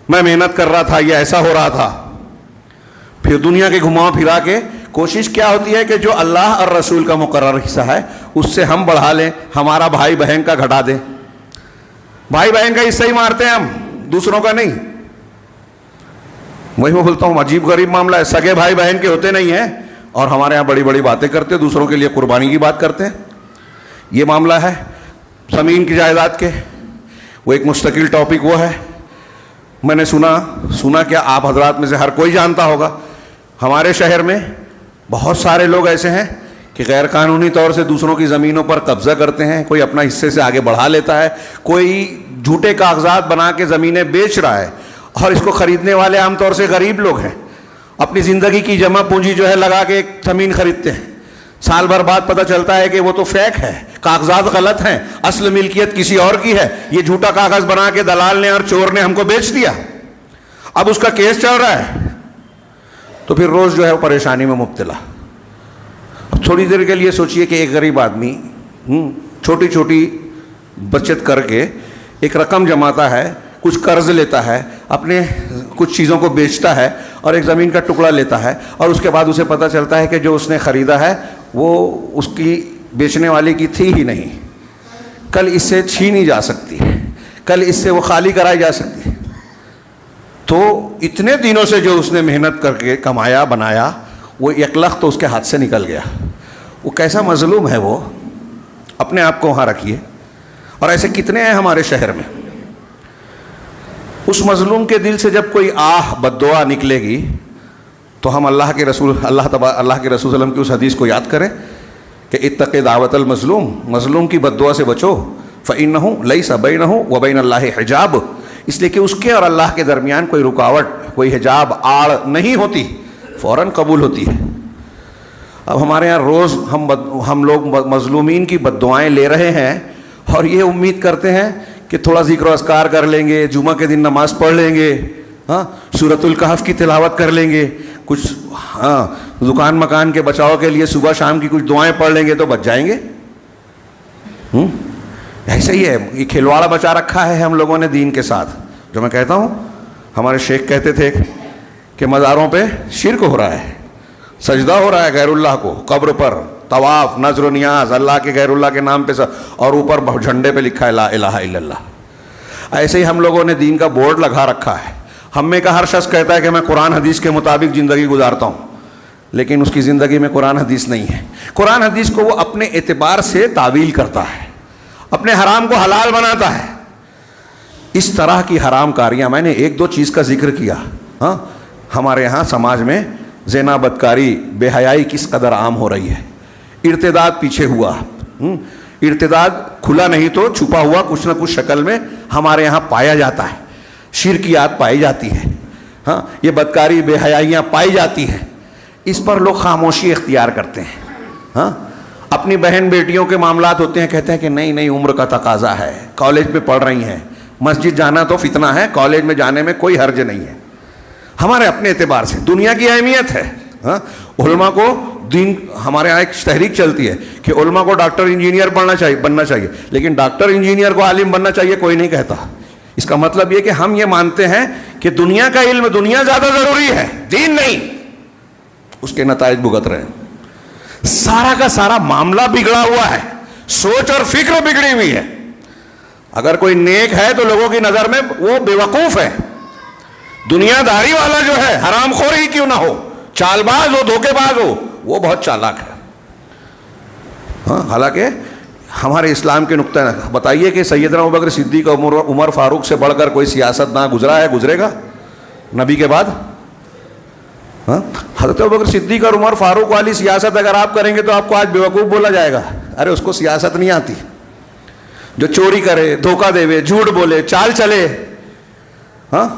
میں محنت کر رہا تھا, یہ ایسا ہو رہا تھا. پھر دنیا کے گھما پھرا کے کوشش کیا ہوتی ہے کہ جو اللہ اور رسول کا مقرر حصہ ہے اس سے ہم بڑھا لیں, ہمارا بھائی بہن کا گھٹا دیں. بھائی بہن کا حصہ ہی مارتے ہیں ہم, دوسروں کا نہیں. وہی میں بولتا ہوں عجیب غریب معاملہ ہے, سگے بھائی بہن کے ہوتے نہیں ہیں اور ہمارے یہاں بڑی بڑی باتیں کرتے, دوسروں کے لیے قربانی کی بات کرتے ہیں. یہ معاملہ ہے زمین کی جائیداد کے, وہ ایک مستقل ٹاپک وہ ہے. میں نے سنا کیا آپ حضرات میں سے ہر کوئی جانتا ہوگا, ہمارے شہر میں بہت سارے لوگ ایسے ہیں کہ غیر قانونی طور سے دوسروں کی زمینوں پر قبضہ کرتے ہیں. کوئی اپنا حصے سے آگے بڑھا لیتا ہے, کوئی جھوٹے کاغذات بنا کے زمینیں بیچ رہا ہے, اور اس کو خریدنے والے عام طور سے غریب لوگ ہیں. اپنی زندگی کی جمع پونجی جو ہے لگا کے ایک زمین خریدتے ہیں, سال بھر بعد پتہ چلتا ہے کہ وہ تو فیک ہے, کاغذات غلط ہیں, اصل ملکیت کسی اور کی ہے, یہ جھوٹا کاغذ بنا کے دلال نے اور چور نے ہم کو بیچ دیا. اب اس کا کیس چل رہا ہے, تو پھر روز جو ہے وہ پریشانی میں مبتلا. اب تھوڑی دیر کے لیے سوچئے کہ ایک غریب آدمی چھوٹی چھوٹی بچت کر کے ایک رقم جماتا ہے, کچھ قرض لیتا ہے, اپنے کچھ چیزوں کو بیچتا ہے اور ایک زمین کا ٹکڑا لیتا ہے, اور اس کے بعد اسے پتہ چلتا ہے کہ جو اس نے خریدا ہے وہ اس کی بیچنے والی کی تھی ہی نہیں, کل اس سے چھینی جا سکتی ہے, کل اس سے وہ خالی کرائی جا سکتی ہے. تو اتنے دنوں سے جو اس نے محنت کر کے کمایا بنایا, وہ ایک لخت تو اس کے ہاتھ سے نکل گیا. وہ کیسا مظلوم ہے وہ, اپنے آپ کو وہاں رکھیے. اور ایسے کتنے ہیں ہمارے شہر میں. اس مظلوم کے دل سے جب کوئی بد دعا نکلے گی تو ہم اللہ کے رسول صلی اللہ علیہ وسلم کی اس حدیث کو یاد کریں کہ اتق دعوت المظلوم, مظلوم کی بد دعا سے بچو, فإنہ لیس بینہ وبین اللہ حجاب, اس لیے کہ اس کے اور اللہ کے درمیان کوئی رکاوٹ, کوئی حجاب, آڑ نہیں ہوتی, فوراً قبول ہوتی ہے. اب ہمارے یہاں روز ہم لوگ مظلومین کی بد دعائیں لے رہے ہیں اور یہ امید کرتے ہیں کہ تھوڑا ذکر و اذکار کر لیں گے, جمعہ کے دن نماز پڑھ لیں گے, سورۃ الکہف کی تلاوت کر لیں گے, کچھ دکان مکان کے بچاؤ کے لیے صبح شام کی کچھ دعائیں پڑھ لیں گے تو بچ جائیں گے. ایسے ہی ہے، یہ کھلواڑا بچا رکھا ہے ہم لوگوں نے دین کے ساتھ. جو میں کہتا ہوں، ہمارے شیخ کہتے تھے کہ مزاروں پہ شرک ہو رہا ہے، سجدہ ہو رہا ہے غیر اللہ کو، قبر پر طواف، نذر و نیاز اللہ کے غیر اللہ کے نام پہ اور اوپر جھنڈے پہ لکھا ہے لا الہ الا اللہ. ایسے ہی ہم لوگوں نے دین کا بورڈ لگا رکھا ہے. ہم میں کا ہر شخص کہتا ہے کہ میں قرآن حدیث کے مطابق زندگی گزارتا ہوں، لیکن اس کی زندگی میں قرآن حدیث نہیں ہے. قرآن حدیث کو وہ اپنے اعتبار سے تعویل کرتا ہے، اپنے حرام کو حلال بناتا ہے. اس طرح کی حرام کاریاں، میں نے ایک دو چیز کا ذکر کیا. ہاں، ہمارے یہاں سماج میں زنا، بدکاری، بے حیائی کس قدر عام ہو رہی ہے. ارتداد پیچھے ہوا، ارتداد کھلا نہیں تو چھپا ہوا کچھ نہ کچھ شکل میں ہمارے یہاں پایا جاتا ہے. شرکیات پائی جاتی ہے، ہاں، یہ بدکاری، بے حیائیاں پائی جاتی ہیں. اس پر لوگ خاموشی اختیار کرتے ہیں. ہاں، اپنی بہن بیٹیوں کے معاملات ہوتے ہیں، کہتے ہیں کہ نہیں نہیں، عمر کا تقاضا ہے، کالج میں پڑھ رہی ہیں، مسجد جانا تو فتنہ ہے، کالج میں جانے میں کوئی حرج نہیں ہے. ہمارے اپنے اعتبار سے دنیا کی اہمیت ہے. ہاں، علماء کو دین، ہمارے یہاں ایک تحریک چلتی ہے کہ علماء کو ڈاکٹر انجینئر بننا چاہیے، لیکن ڈاکٹر انجینئر کو عالم بننا چاہیے کوئی نہیں کہتا. اس کا مطلب یہ کہ ہم یہ مانتے ہیں کہ دنیا کا علم، دنیا زیادہ ضروری ہے، دین نہیں. اس کے نتائج بھگت رہے ہیں. سارا کا سارا معاملہ بگڑا ہوا ہے، سوچ اور فکر بگڑی ہوئی ہے. اگر کوئی نیک ہے تو لوگوں کی نظر میں وہ بے وقوف ہے. دنیا داری والا جو ہے، حرام خور ہی کیوں نہ ہو، چال باز ہو، دھوکے باز ہو، وہ بہت چالاک ہے. ہاں، حالانکہ ہمارے اسلام کے نقطہ بتائیے کہ سیدنا ابوبکر صدیق اور عمر فاروق سے بڑھ کر کوئی سیاست نہ گزرا ہے، گزرے گا نبی کے بعد؟ ہاں، حضرت ابوبکر صدیق اور عمر فاروق والی سیاست اگر آپ کریں گے تو آپ کو آج بیوقوف بولا جائے گا. ارے اس کو سیاست نہیں آتی. جو چوری کرے، دھوکہ دے، جھوٹ بولے، چال چلے، ہاں،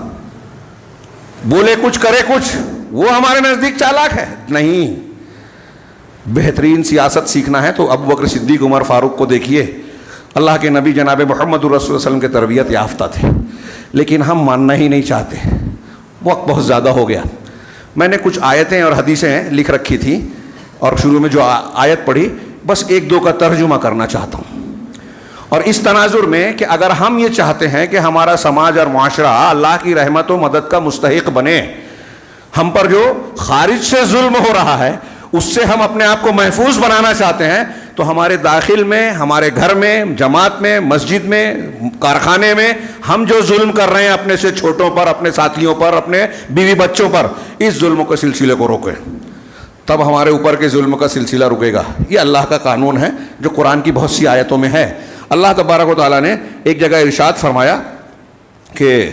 بولے کچھ کرے کچھ، وہ ہمارے نزدیک چالاک ہے نہیں. بہترین سیاست سیکھنا ہے تو ابوبکر صدیق، عمر فاروق کو دیکھیے. اللہ کے نبی جناب محمد الرسول صلی اللہ علیہ وسلم کے تربیت یافتہ تھے، لیکن ہم ماننا ہی نہیں چاہتے. وقت بہت زیادہ ہو گیا. میں نے کچھ آیتیں اور حدیثیں لکھ رکھی تھیں، اور شروع میں جو آیت پڑھی بس ایک دو کا ترجمہ کرنا چاہتا ہوں. اور اس تناظر میں کہ اگر ہم یہ چاہتے ہیں کہ ہمارا سماج اور معاشرہ اللہ کی رحمت و مدد کا مستحق بنے، ہم پر جو خارج سے ظلم ہو رہا ہے اس سے ہم اپنے آپ کو محفوظ بنانا چاہتے ہیں، تو ہمارے داخل میں، ہمارے گھر میں، جماعت میں، مسجد میں، کارخانے میں ہم جو ظلم کر رہے ہیں اپنے سے چھوٹوں پر، اپنے ساتھیوں پر، اپنے بیوی بچوں پر، اس ظلم کے سلسلے کو روکیں. تب ہمارے اوپر کے ظلم کا سلسلہ رکے گا. یہ اللہ کا قانون ہے جو قرآن کی بہت سی آیتوں میں ہے. اللہ تبارک و تعالیٰ نے ایک جگہ ارشاد فرمایا کہ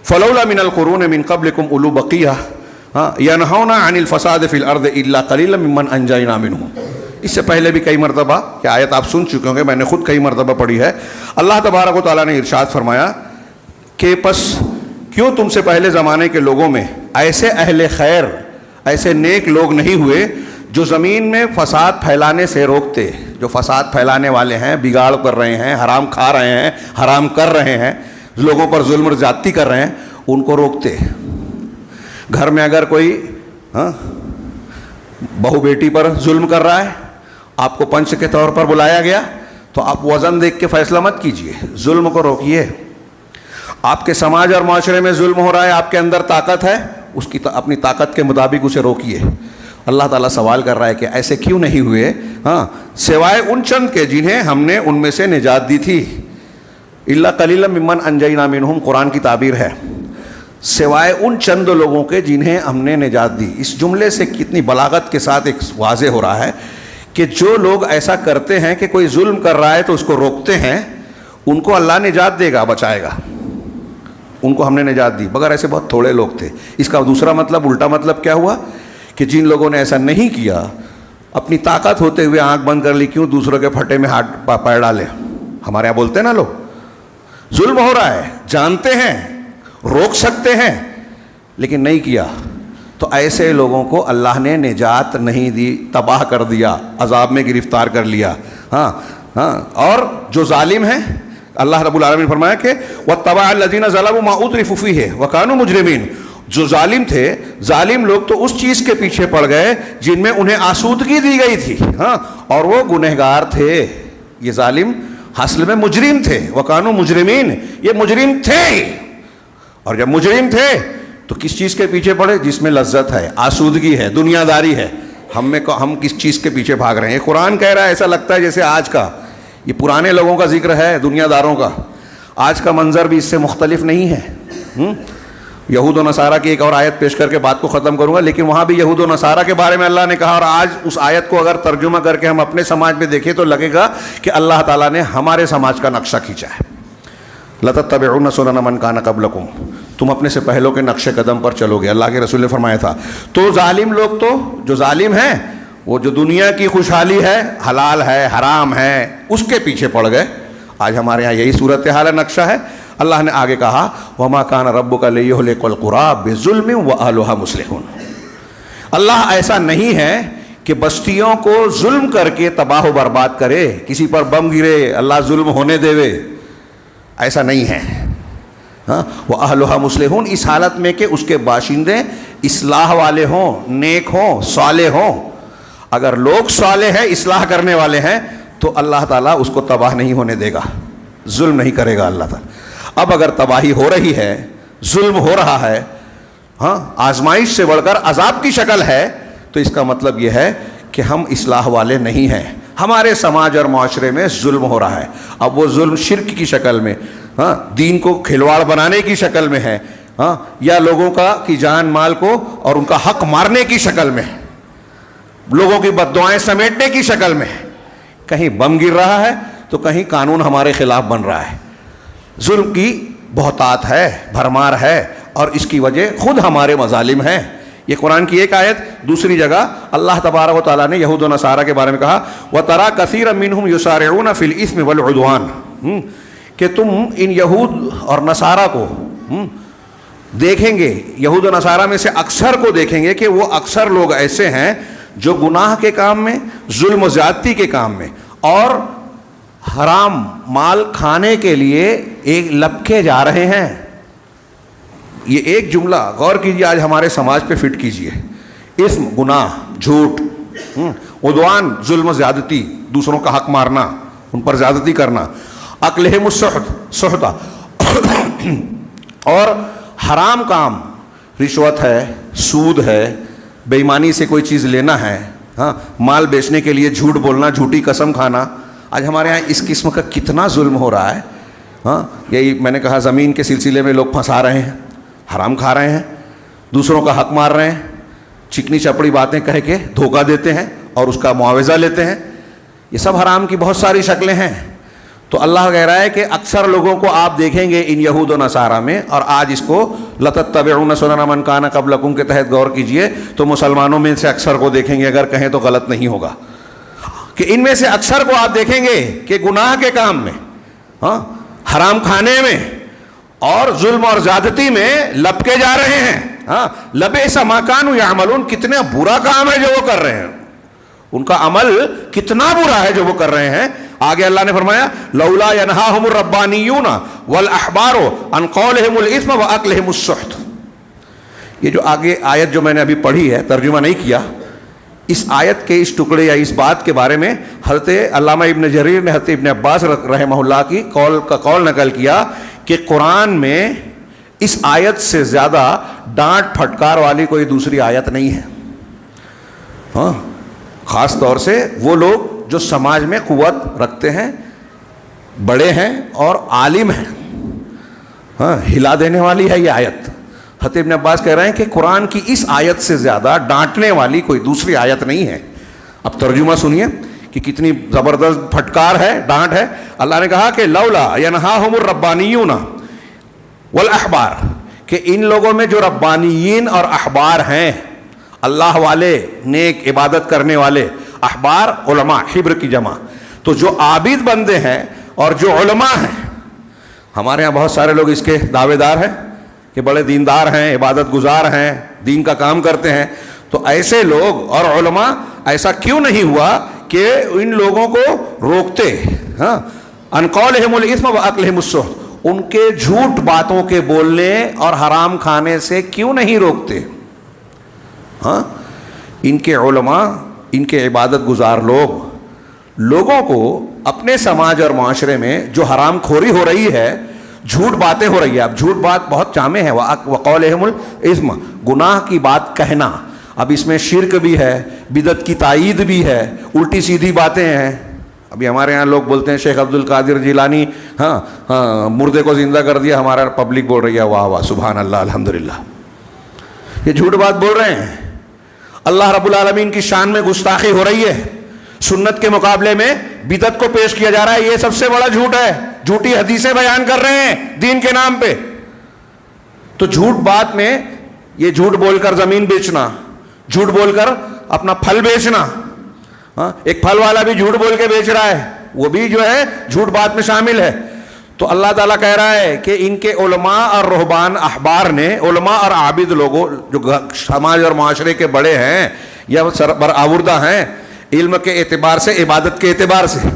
فلولا من القرون من قبلکم اولو بقیہ ینہون عن الفساد فی الارض الا قلیلا ممن انجینا منہم. اس سے پہلے بھی کئی مرتبہ یہ آیت آپ سن چکے ہوں گے، میں نے خود کئی مرتبہ پڑھی ہے. اللہ تبارک و تعالیٰ نے ارشاد فرمایا کہ پس کیوں تم سے پہلے زمانے کے لوگوں میں ایسے اہل خیر، ایسے نیک لوگ نہیں ہوئے جو زمین میں فساد پھیلانے سے روکتے. جو فساد پھیلانے والے ہیں، بگاڑ کر رہے ہیں، حرام کھا رہے ہیں، حرام کر رہے ہیں، لوگوں پر ظلم و زیادتی کر رہے ہیں، ان کو روکتے. گھر میں اگر کوئی بہو بیٹی پر ظلم کر رہا ہے، آپ کو پنچ کے طور پر بلایا گیا تو آپ وزن دیکھ کے فیصلہ مت کیجئے، ظلم کو روکیے. آپ کے سماج اور معاشرے میں ظلم ہو رہا ہے، آپ کے اندر طاقت ہے، اس کی اپنی طاقت کے مطابق اسے روکیے. اللہ تعالیٰ سوال کر رہا ہے کہ ایسے کیوں نہیں ہوئے؟ سوائے ان چند کے جنہیں ہم نے ان میں سے نجات دی تھی. الا قلیلا ممن انجینا منہم قرآن کی تعبیر ہے. سوائے ان چند لوگوں کے جنہیں ہم نے نجات دی. اس جملے سے کتنی بلاغت کے ساتھ ایک واضح ہو رہا ہے کہ جو لوگ ایسا کرتے ہیں کہ کوئی ظلم کر رہا ہے تو اس کو روکتے ہیں، ان کو اللہ نجات دے گا، بچائے گا. ان کو ہم نے نجات دی، مگر ایسے بہت تھوڑے لوگ تھے. اس کا دوسرا مطلب، الٹا مطلب کیا ہوا کہ جن لوگوں نے ایسا نہیں کیا، اپنی طاقت ہوتے ہوئے آنکھ بند کر لی، کیوں دوسروں کے پھٹے میں ہاتھ پیر ڈالے. ہمارے یہاں بولتے ہیں نا لوگ، ظلم ہو رہا ہے، جانتے ہیں، روک سکتے ہیں، لیکن نہیں کیا، تو ایسے لوگوں کو اللہ نے نجات نہیں دی، تباہ کر دیا، عذاب میں گرفتار کر لیا. اور جو ظالم ہیں، اللہ رب العالمین نے فرمایا کہ وَاتَّبَعَ الَّذِينَ ظَلَمُوا مَا أُتْرِفُوا فِيهِ وَكَانُوا مُجْرِمِينَ. جو ظالم تھے، ظالم لوگ تو اس چیز کے پیچھے پڑ گئے جن میں انہیں آسودگی دی گئی تھی، اور وہ گنہگار تھے. یہ ظالم اصل میں مجرم تھے، وکانوا مجرمین، یہ مجرم تھے، اور جب مجرم تھے تو کس چیز کے پیچھے پڑے؟ جس میں لذت ہے، آسودگی ہے، دنیا داری ہے، ہم کس چیز کے پیچھے بھاگ رہے ہیں؟ یہ قرآن کہہ رہا ہے، ایسا لگتا ہے جیسے آج کا، یہ پرانے لوگوں کا ذکر ہے، دنیا داروں کا، آج کا منظر بھی اس سے مختلف نہیں ہے۔ یہود و نصارہ کی ایک اور آیت پیش کر کے بات کو ختم کروں گا، لیکن وہاں بھی یہود و نصارہ کے بارے میں اللہ نے کہا، اور آج اس آیت کو اگر ترجمہ کر کے ہم اپنے سماج میں دیکھیں تو لگے گا کہ اللہ تعالیٰ نے ہمارے سماج کا نقشہ کھینچا ہے۔ لَتَتَّبِعُنَّ سُنَنَ مَنْ كَانَ قَبْلَكُمْ، تم اپنے سے پہلوں کے نقش قدم پر چلو گے، اللہ کے رسول نے فرمایا تھا۔ تو ظالم لوگ، تو جو ظالم ہیں وہ جو دنیا کی خوشحالی ہے، حلال ہے، حرام ہے، اس کے پیچھے پڑ گئے۔ آج ہمارے یہاں یہی صورتحال نقشہ ہے۔ اللہ نے آگے کہا وَمَا كَانَ رَبُّكَ لِيُهْلِكَ الْقُرَىٰ بِظُلْمٍ وَأَهْلُهَا مُصْلِحُونَ، اللہ ایسا نہیں ہے کہ بستیوں کو ظلم کر کے تباہ و برباد کرے، کسی پر بم گرے اللہ ظلم ہونے دے، ایسا نہیں ہے۔ وَأَهْلُهَا مُصْلِحُونَ، اس حالت میں کہ اس کے باشندے اصلاح والے ہوں، نیک ہوں، صالح ہوں۔ اگر لوگ صالح ہیں، اصلاح کرنے والے ہیں، تو اللہ تعالیٰ اس کو تباہ نہیں ہونے دے گا، ظلم نہیں کرے گا اللہ تعالیٰ۔ اب اگر تباہی ہو رہی ہے، ظلم ہو رہا ہے، آزمائش سے بڑھ کر عذاب کی شکل ہے، تو اس کا مطلب یہ ہے کہ ہم اصلاح والے نہیں ہیں، ہمارے سماج اور معاشرے میں ظلم ہو رہا ہے۔ اب وہ ظلم شرک کی شکل میں، دین کو کھلواڑ بنانے کی شکل میں ہے، یا لوگوں کی جان مال کو اور ان کا حق مارنے کی شکل میں، لوگوں کی بد دعائیں سمیٹنے کی شکل میں، کہیں بم گر رہا ہے تو کہیں قانون ہمارے خلاف بن رہا ہے۔ ظلم کی بہتات ہے، بھرمار ہے، اور اس کی وجہ خود ہمارے مظالم ہیں۔ یہ قرآن کی ایک آیت۔ دوسری جگہ اللہ تبارک و تعالیٰ نے یہود و نصارہ کے بارے میں کہا وَتَرَىٰ كَثِيرًا مِّنْهُمْ يُسَارِعُونَ فِي الْإِثْمِ وَالْعُدْوَانِ، کہ تم ان یہود اور نصارہ کو دیکھیں گے، یہود و نصارہ میں سے اکثر کو دیکھیں گے کہ وہ اکثر لوگ ایسے ہیں جو گناہ کے کام میں، ظلم و زیادتی کے کام میں، اور حرام مال کھانے کے لیے ایک لپکے جا رہے ہیں۔ یہ ایک جملہ غور کیجیے، آج ہمارے سماج پہ فٹ کیجیے۔ اسم، گناہ، جھوٹ، عدوان، ظلم و زیادتی، دوسروں کا حق مارنا، ان پر زیادتی کرنا، اکلہم السحت، سحتہ، اور حرام کام، رشوت ہے، سود ہے، بے ایمانی سے کوئی چیز لینا ہے، مال بیچنے کے لیے جھوٹ بولنا، جھوٹی قسم کھانا۔ آج ہمارے یہاں اس قسم کا کتنا ظلم ہو رہا ہے۔ یہی میں نے کہا، زمین کے سلسلے میں لوگ پھنسا رہے ہیں، حرام کھا رہے ہیں، دوسروں کا حق مار رہے ہیں، چکنی چپڑی باتیں کہہ کے دھوکہ دیتے ہیں اور اس کا معاوضہ لیتے ہیں۔ یہ سب حرام کی بہت ساری شکلیں ہیں۔ تو اللہ کہہ رہا ہے کہ اکثر لوگوں کو آپ دیکھیں گے ان یہود و نصارہ میں، اور آج اس کو لَتَتَّبِعُنَّ سُنَنَ مَنْ كَانَ قَبْلَكُمْ کے تحت غور کیجئے تو مسلمانوں میں سے اکثر کو دیکھیں گے، اگر کہیں تو غلط نہیں ہوگا، کہ ان میں سے اکثر کو آپ دیکھیں گے کہ گناہ کے کام میں، حرام کھانے میں اور ظلم اور زیادتی میں لپکے جا رہے ہیں۔ لَبِئْسَ مَا كَانُوا يَعْمَلُونَ، کتنا برا کام ہے جو وہ کر رہے ہیں، ان کا عمل کتنا برا ہے جو وہ کر رہے ہیں۔ آگے اللہ نے فرمایا لولا ينهاهم الربانیون والاحبار عن قولهم الاثم واکلهم السحت۔ یہ جو آگے آیت جو میں نے ابھی پڑھی ہے، ترجمہ نہیں کیا، اس آیت کے اس ٹکڑے یا اس بات کے بارے میں حضرت علامہ ابن جریر نے حضرت ابن عباس رحمہ اللہ کی قول نقل کیا کہ قرآن میں اس آیت سے زیادہ ڈانٹ پھٹکار والی کوئی دوسری آیت نہیں ہے۔ خاص طور سے وہ لوگ جو سماج میں قوت رکھتے ہیں، بڑے ہیں اور عالم ہیں، ہلا دینے والی ہے یہ آیت۔ حضرت ابن عباس کہہ رہے ہیں کہ قرآن کی اس آیت سے زیادہ ڈانٹنے والی کوئی دوسری آیت نہیں ہے۔ اب ترجمہ سنیے کہ کتنی زبردست پھٹکار ہے، ڈانٹ ہے۔ اللہ نے کہا کہ لولا ینہاہم الربانیون والاحبار، کہ ان لوگوں میں جو ربانیین اور احبار ہیں، اللہ والے، نیک عبادت کرنے والے، احبار علماء، حبر کی جمع، تو جو عابد بندے ہیں اور جو علماء ہیں، ہمارے ہاں بہت سارے لوگ اس کے دعوے دار ہیں کہ بڑے دیندار ہیں، عبادت گزار ہیں، دین کا کام کرتے ہیں، تو ایسے لوگ اور علماء ایسا کیوں نہیں ہوا کہ ان لوگوں کو روکتے، ان قولہم الاثم واکلہم السحت، ان کے جھوٹ باتوں کے بولنے اور حرام کھانے سے کیوں نہیں روکتے؟ ان کے علماء، ان کے عبادت گزار لوگ لوگوں کو اپنے سماج اور معاشرے میں جو حرام خوری ہو رہی ہے، جھوٹ باتیں ہو رہی ہے. اب جھوٹ بات بہت جامع ہے. وقولہم الاسم، گناہ کی بات کہنا. اب اس میں شرک بھی ہے، بدعت کی تائید بھی ہے، الٹی سیدھی باتیں ہیں. ابھی ہمارے یہاں لوگ بولتے ہیں شیخ عبد القادر جیلانی مردے کو زندہ کر دیا. ہمارا پبلک بول رہی ہے واہ واہ سبحان اللہ الحمدللہ. یہ جھوٹ بات بول رہے ہیں. اللہ رب العالمین کی شان میں گستاخی ہو رہی ہے. سنت کے مقابلے میں بدعت کو پیش کیا جا رہا ہے. یہ سب سے بڑا جھوٹ ہے. جھوٹی حدیثیں بیان کر رہے ہیں دین کے نام پہ. تو جھوٹ بات میں یہ جھوٹ بول کر زمین بیچنا، جھوٹ بول کر اپنا پھل بیچنا. ایک پھل والا بھی جھوٹ بول کے بیچ رہا ہے، وہ بھی جو ہے جھوٹ بات میں شامل ہے. تو اللہ تعالیٰ کہہ رہا ہے کہ ان کے علماء اور رہبان احبار نے، علماء اور عابد لوگوں جو سماج اور معاشرے کے بڑے ہیں یا برآوردہ ہیں علم کے اعتبار سے، عبادت کے اعتبار سے،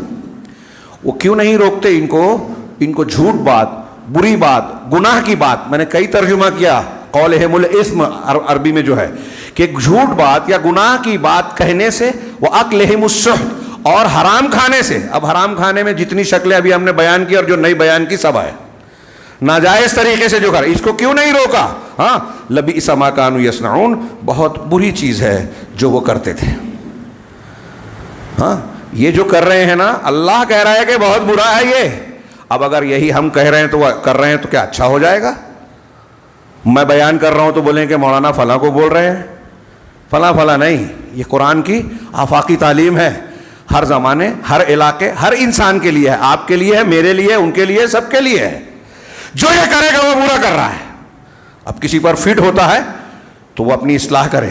وہ کیوں نہیں روکتے ان کو جھوٹ بات، بری بات، گناہ کی بات. میں نے کئی ترجمہ کیا قولہم الاسم عربی میں جو ہے کہ جھوٹ بات یا گناہ کی بات کہنے سے، وَأَكْلِهِمُ السُّحْتَ، اور حرام کھانے سے. اب حرام کھانے میں جتنی شکلیں ابھی ہم نے بیان کی اور جو نہیں بیان کی سب ہے. ناجائز طریقے سے جو کر، اس کو کیوں نہیں روکا؟ لَبِئْسَ مَا كَانُوا يَصْنَعُونَ، بہت بری چیز ہے جو وہ کرتے تھے. یہ جو کر رہے ہیں نا، اللہ کہہ رہا ہے کہ بہت برا ہے یہ. اب اگر یہی ہم کہہ رہے ہیں تو کر رہے ہیں تو کیا اچھا ہو جائے گا؟ میں بیان کر رہا ہوں تو بولیں کہ مولانا فلاں کو بول رہے ہیں. فلاں فلاں نہیں، یہ قرآن کی آفاقی تعلیم ہے. ہر زمانے، ہر علاقے، ہر انسان کے لیے ہے. آپ کے لیے ہے، میرے لیے، ان کے لیے، سب کے لیے ہے. جو یہ کرے گا وہ برا کر رہا ہے. اب کسی پر فٹ ہوتا ہے تو وہ اپنی اصلاح کرے.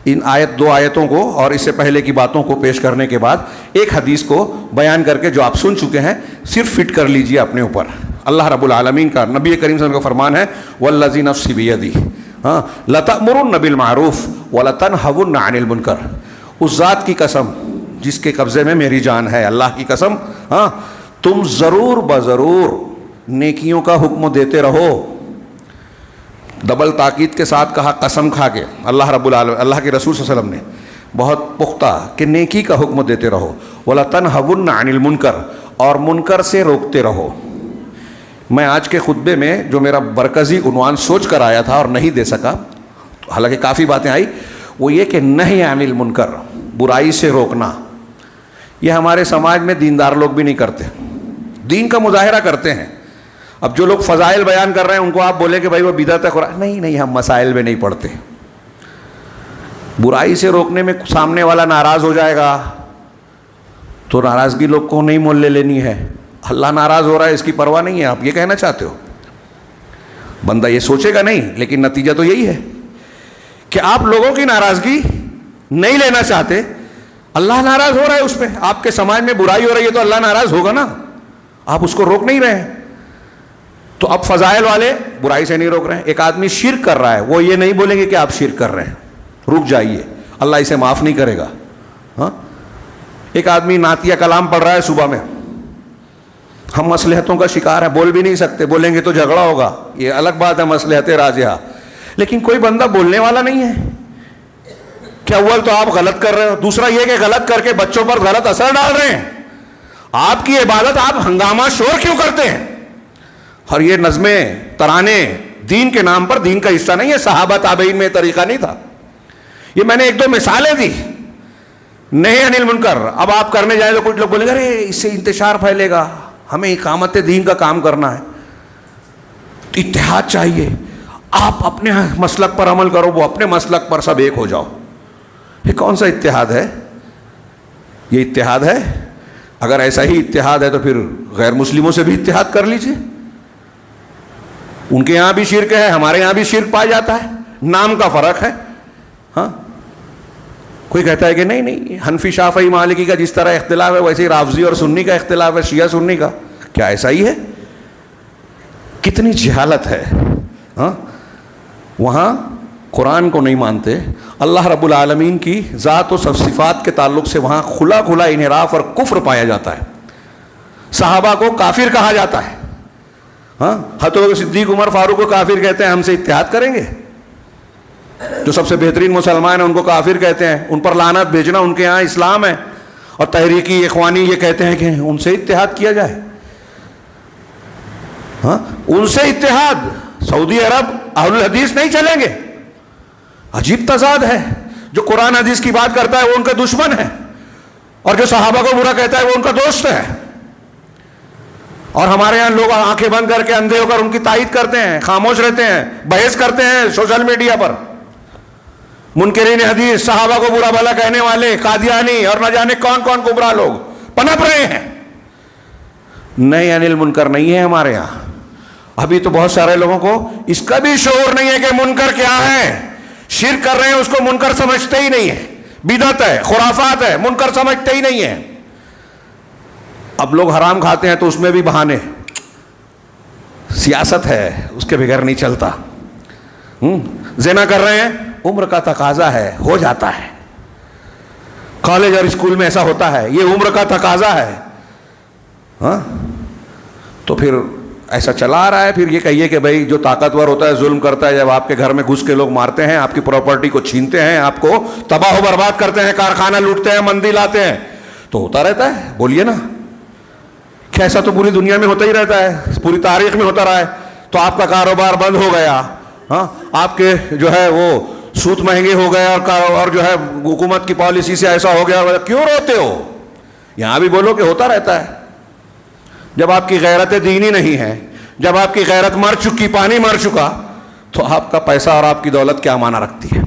ان دو آیتوں کو اور اس سے پہلے کی باتوں کو پیش کرنے کے بعد ایک حدیث کو بیان کر کے جو آپ سن چکے ہیں صرف فٹ کر لیجئے اپنے اوپر. اللہ رب العالمین کا، نبی کریم صلی اللہ علیہ وسلم کا فرمان ہے والذی نفسی بیدی لتأمرن بالمعروف ولتنہون عن المنکر. اس ذات کی قسم جس کے قبضے میں میری جان ہے، اللہ کی قسم، تم ضرور بضرور نیکیوں کا حکم دیتے رہو. ڈبل تاکید کے ساتھ کہا، قسم کھا کے. اللہ رب العالمین، اللہ کے رسول صلی اللہ علیہ وسلم نے بہت پختہ کہ نیکی کا حکم دیتے رہو. وَلَتَنْهَوُنَّ عَنِ الْمُنْكَرِ، اور منکر سے روکتے رہو. میں آج کے خطبے میں جو میرا مرکزی عنوان سوچ کر آیا تھا اور نہیں دے سکا، حالانکہ کافی باتیں آئی، وہ یہ کہ نہی عن المنکر، برائی سے روکنا. یہ ہمارے سماج میں دیندار لوگ بھی نہیں کرتے. دین کا مظاہرہ کرتے ہیں. اب جو لوگ فضائل بیان کر رہے ہیں ان کو آپ بولیں کہ بھائی وہ بدعت ہے، قرآن نہیں، ہم مسائل میں نہیں پڑھتے. برائی سے روکنے میں سامنے والا ناراض ہو جائے گا تو ناراضگی لوگ کو نہیں مول لے لینی ہے. اللہ ناراض ہو رہا ہے اس کی پرواہ نہیں ہے، آپ یہ کہنا چاہتے ہو؟ بندہ یہ سوچے گا نہیں، لیکن نتیجہ تو یہی ہے کہ آپ لوگوں کی ناراضگی نہیں لینا چاہتے. اللہ ناراض ہو رہا ہے اس پہ. آپ کے سماج میں برائی ہو رہی ہے تو اللہ ناراض ہوگا نا. آپ اس کو روک نہیں رہے ہیں. تو اب فضائل والے برائی سے نہیں روک رہے ہیں. ایک آدمی شرک کر رہا ہے، وہ یہ نہیں بولیں گے کہ آپ شرک کر رہے ہیں، رک جائیے، اللہ اسے معاف نہیں کرے گا. ایک آدمی نعتیہ کلام پڑھ رہا ہے صبح میں، ہم مصلحتوں کا شکار ہیں، بول بھی نہیں سکتے، بولیں گے تو جھگڑا ہوگا، یہ الگ بات ہے، مصلحت راجحہ. لیکن کوئی بندہ بولنے والا نہیں ہے. کیا اول تو آپ غلط کر رہے ہو، دوسرا یہ کہ غلط کر کے بچوں پر غلط اثر ڈال رہے ہیں. آپ کی عبادت آپ ہنگامہ شور کیوں کرتے ہیں؟ اور یہ نظمیں، ترانے دین کے نام پر دین کا حصہ نہیں ہے. صحابہ تابعین میں طریقہ نہیں تھا. یہ میں نے ایک دو مثالیں دی. نہیں عن المنکر. اب آپ کرنے جائیں تو کچھ لوگ بولیں گے ارے اس سے انتشار پھیلے گا، ہمیں اقامت دین کا کام کرنا ہے، اتحاد چاہیے، آپ اپنے مسلک پر عمل کرو، وہ اپنے مسلک پر، سب ایک ہو جاؤ. یہ کون سا اتحاد ہے؟ یہ اتحاد ہے؟ اگر ایسا ہی اتحاد ہے تو پھر غیر مسلموں سے بھی اتحاد کر لیجئے. ان کے یہاں بھی شرک ہے، ہمارے یہاں بھی شرک پایا جاتا ہے، نام کا فرق ہے. کوئی کہتا ہے کہ نہیں حنفی شافعی مالکی کا جس طرح اختلاف ہے ویسے ہی رافضی اور سنی کا اختلاف ہے، شیعہ سنی کا. کیا ایسا ہی ہے؟ کتنی جہالت ہے. وہاں قرآن کو نہیں مانتے. اللہ رب العالمین کی ذات و صفات کے تعلق سے وہاں کھلا انحراف اور کفر پایا جاتا ہے. صحابہ کو کافر کہا جاتا ہے. حضرت صدیق عمر فاروق کو کافر کہتے ہیں. ہم سے اتحاد کریں گے؟ جو سب سے بہترین مسلمان ہیں ان کو کافر کہتے ہیں، ان پر لعنت بھیجنا ان کے یہاں اسلام ہے. اور تحریکی اخوانی یہ کہتے ہیں کہ ان سے اتحاد کیا جائے. ہاں ان سے اتحاد. سعودی عرب اہل الحدیث نہیں چلیں گے. عجیب تضاد ہے. جو قرآن حدیث کی بات کرتا ہے وہ ان کا دشمن ہے, اور جو صحابہ کو برا کہتا ہے وہ ان کا دوست ہے. اور ہمارے یہاں لوگ آنکھیں بند کر کے اندھے ہو کر ان کی تائید کرتے ہیں, خاموش رہتے ہیں, بحث کرتے ہیں سوشل میڈیا پر. منکرین حدیث, صحابہ کو برا بھلا کہنے والے, قادیانی اور نہ جانے کون کون گمراہ لوگ پنپ رہے ہیں. نہیں انل منکر نہیں ہے ہمارے یہاں. ابھی تو بہت سارے لوگوں کو اس کا بھی شعور نہیں ہے کہ منکر کیا ہے. شرک کر رہے ہیں اس کو منکر سمجھتے ہی نہیں ہے, بدعت ہے, خرافات ہے, منکر سمجھتے ہی نہیں ہے. اب لوگ حرام کھاتے ہیں تو اس میں بھی بہانے, سیاست ہے اس کے بغیر نہیں چلتا. زنا کر رہے ہیں, عمر کا تقاضا ہے, ہو جاتا ہے. کالج اور اسکول میں ایسا ہوتا ہے, یہ عمر کا تقاضا ہے. ہاں تو پھر ایسا چلا آ رہا ہے. پھر یہ کہیے کہ بھائی جو طاقتور ہوتا ہے ظلم کرتا ہے, جب آپ کے گھر میں گھس کے لوگ مارتے ہیں, آپ کی پراپرٹی کو چھینتے ہیں, آپ کو تباہ و برباد کرتے ہیں, کارخانہ لوٹتے ہیں, مندی لاتے ہیں, تو ہوتا رہتا ہے. بولیے نا, کیا ایسا تو پوری دنیا میں ہوتا ہی رہتا ہے, پوری تاریخ میں ہوتا رہا ہے. تو آپ کا کاروبار بند ہو گیا, ہاں آپ کے جو ہے وہ سود مہنگے ہو گئے, اور جو ہے حکومت کی پالیسی سے ایسا ہو گیا. کیوں روتے ہو؟ یہاں بھی بولو کہ ہوتا رہتا ہے. جب آپ کی غیرت دینی نہیں ہے, جب آپ کی غیرت مر چکی, پانی مر چکا, تو آپ کا پیسہ اور آپ کی دولت کیا معنی رکھتی ہے؟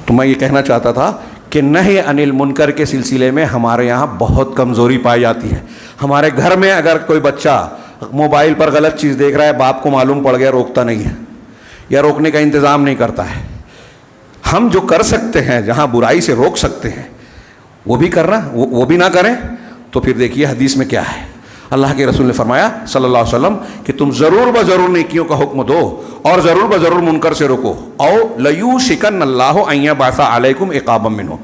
تو میں یہ کہنا چاہتا تھا کہ نہی عن المنکر کے سلسلے میں ہمارے یہاں بہت کمزوری پائی جاتی ہے. ہمارے گھر میں اگر کوئی بچہ موبائل پر غلط چیز دیکھ رہا ہے, باپ کو معلوم پڑ گیا, روکتا نہیں ہے یا روکنے کا انتظام نہیں کرتا ہے. ہم جو کر سکتے ہیں, جہاں برائی سے روک سکتے ہیں, وہ بھی کرنا, وہ بھی نہ کریں. تو پھر دیکھیے حدیث میں کیا ہے. اللہ کے رسول نے فرمایا صلی اللہ علیہ وسلم کہ تم ضرور بضرور نیکیوں کا حکم دو اور ضرور بضرور منکر سے روکو. او لیوشکن اللہ ان یبعث علیکم عقابا منہ,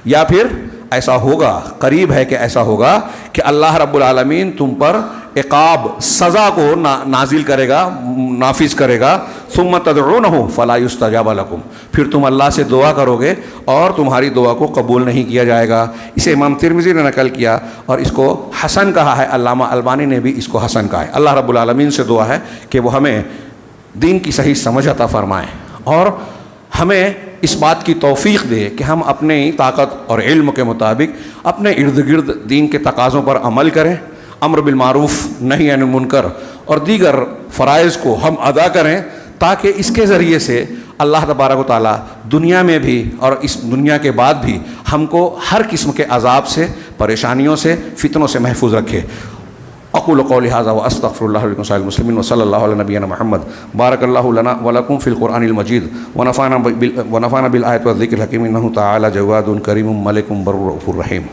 یا پھر ایسا ہوگا, قریب ہے کہ ایسا ہوگا کہ اللہ رب العالمین تم پر عقاب, سزا کو نازل کرے گا, نافذ کرے گا. ثم تدعونہ فلا یستجاب لکم, پھر تم اللہ سے دعا کرو گے اور تمہاری دعا کو قبول نہیں کیا جائے گا. اسے امام ترمذی نے نقل کیا اور اس کو حسن کہا ہے. علامہ البانی نے بھی اس کو حسن کہا ہے. اللہ رب العالمین سے دعا ہے کہ وہ ہمیں دین کی صحیح سمجھ عطا فرمائے اور ہمیں اس بات کی توفیق دے کہ ہم اپنے طاقت اور علم کے مطابق اپنے ارد گرد دین کے تقاضوں پر عمل کریں, امر بالمعروف نہی عن المنکر اور دیگر فرائض کو ہم ادا کریں, تاکہ اس کے ذریعے سے اللہ تبارک و تعالیٰ دنیا میں بھی اور اس دنیا کے بعد بھی ہم کو ہر قسم کے عذاب سے, پریشانیوں سے, فتنوں سے محفوظ رکھے. اقول قولی ھذا واستغفر اللہ لکم سائر المسلمین وصلی اللہ علی نبینا محمد. بارک اللہ لنا ولکم فی القرآن المجید ونفعنا بالآیات والذکر الحکیم انہ تعالی جواد کریم ملک بر رؤوف رحیم.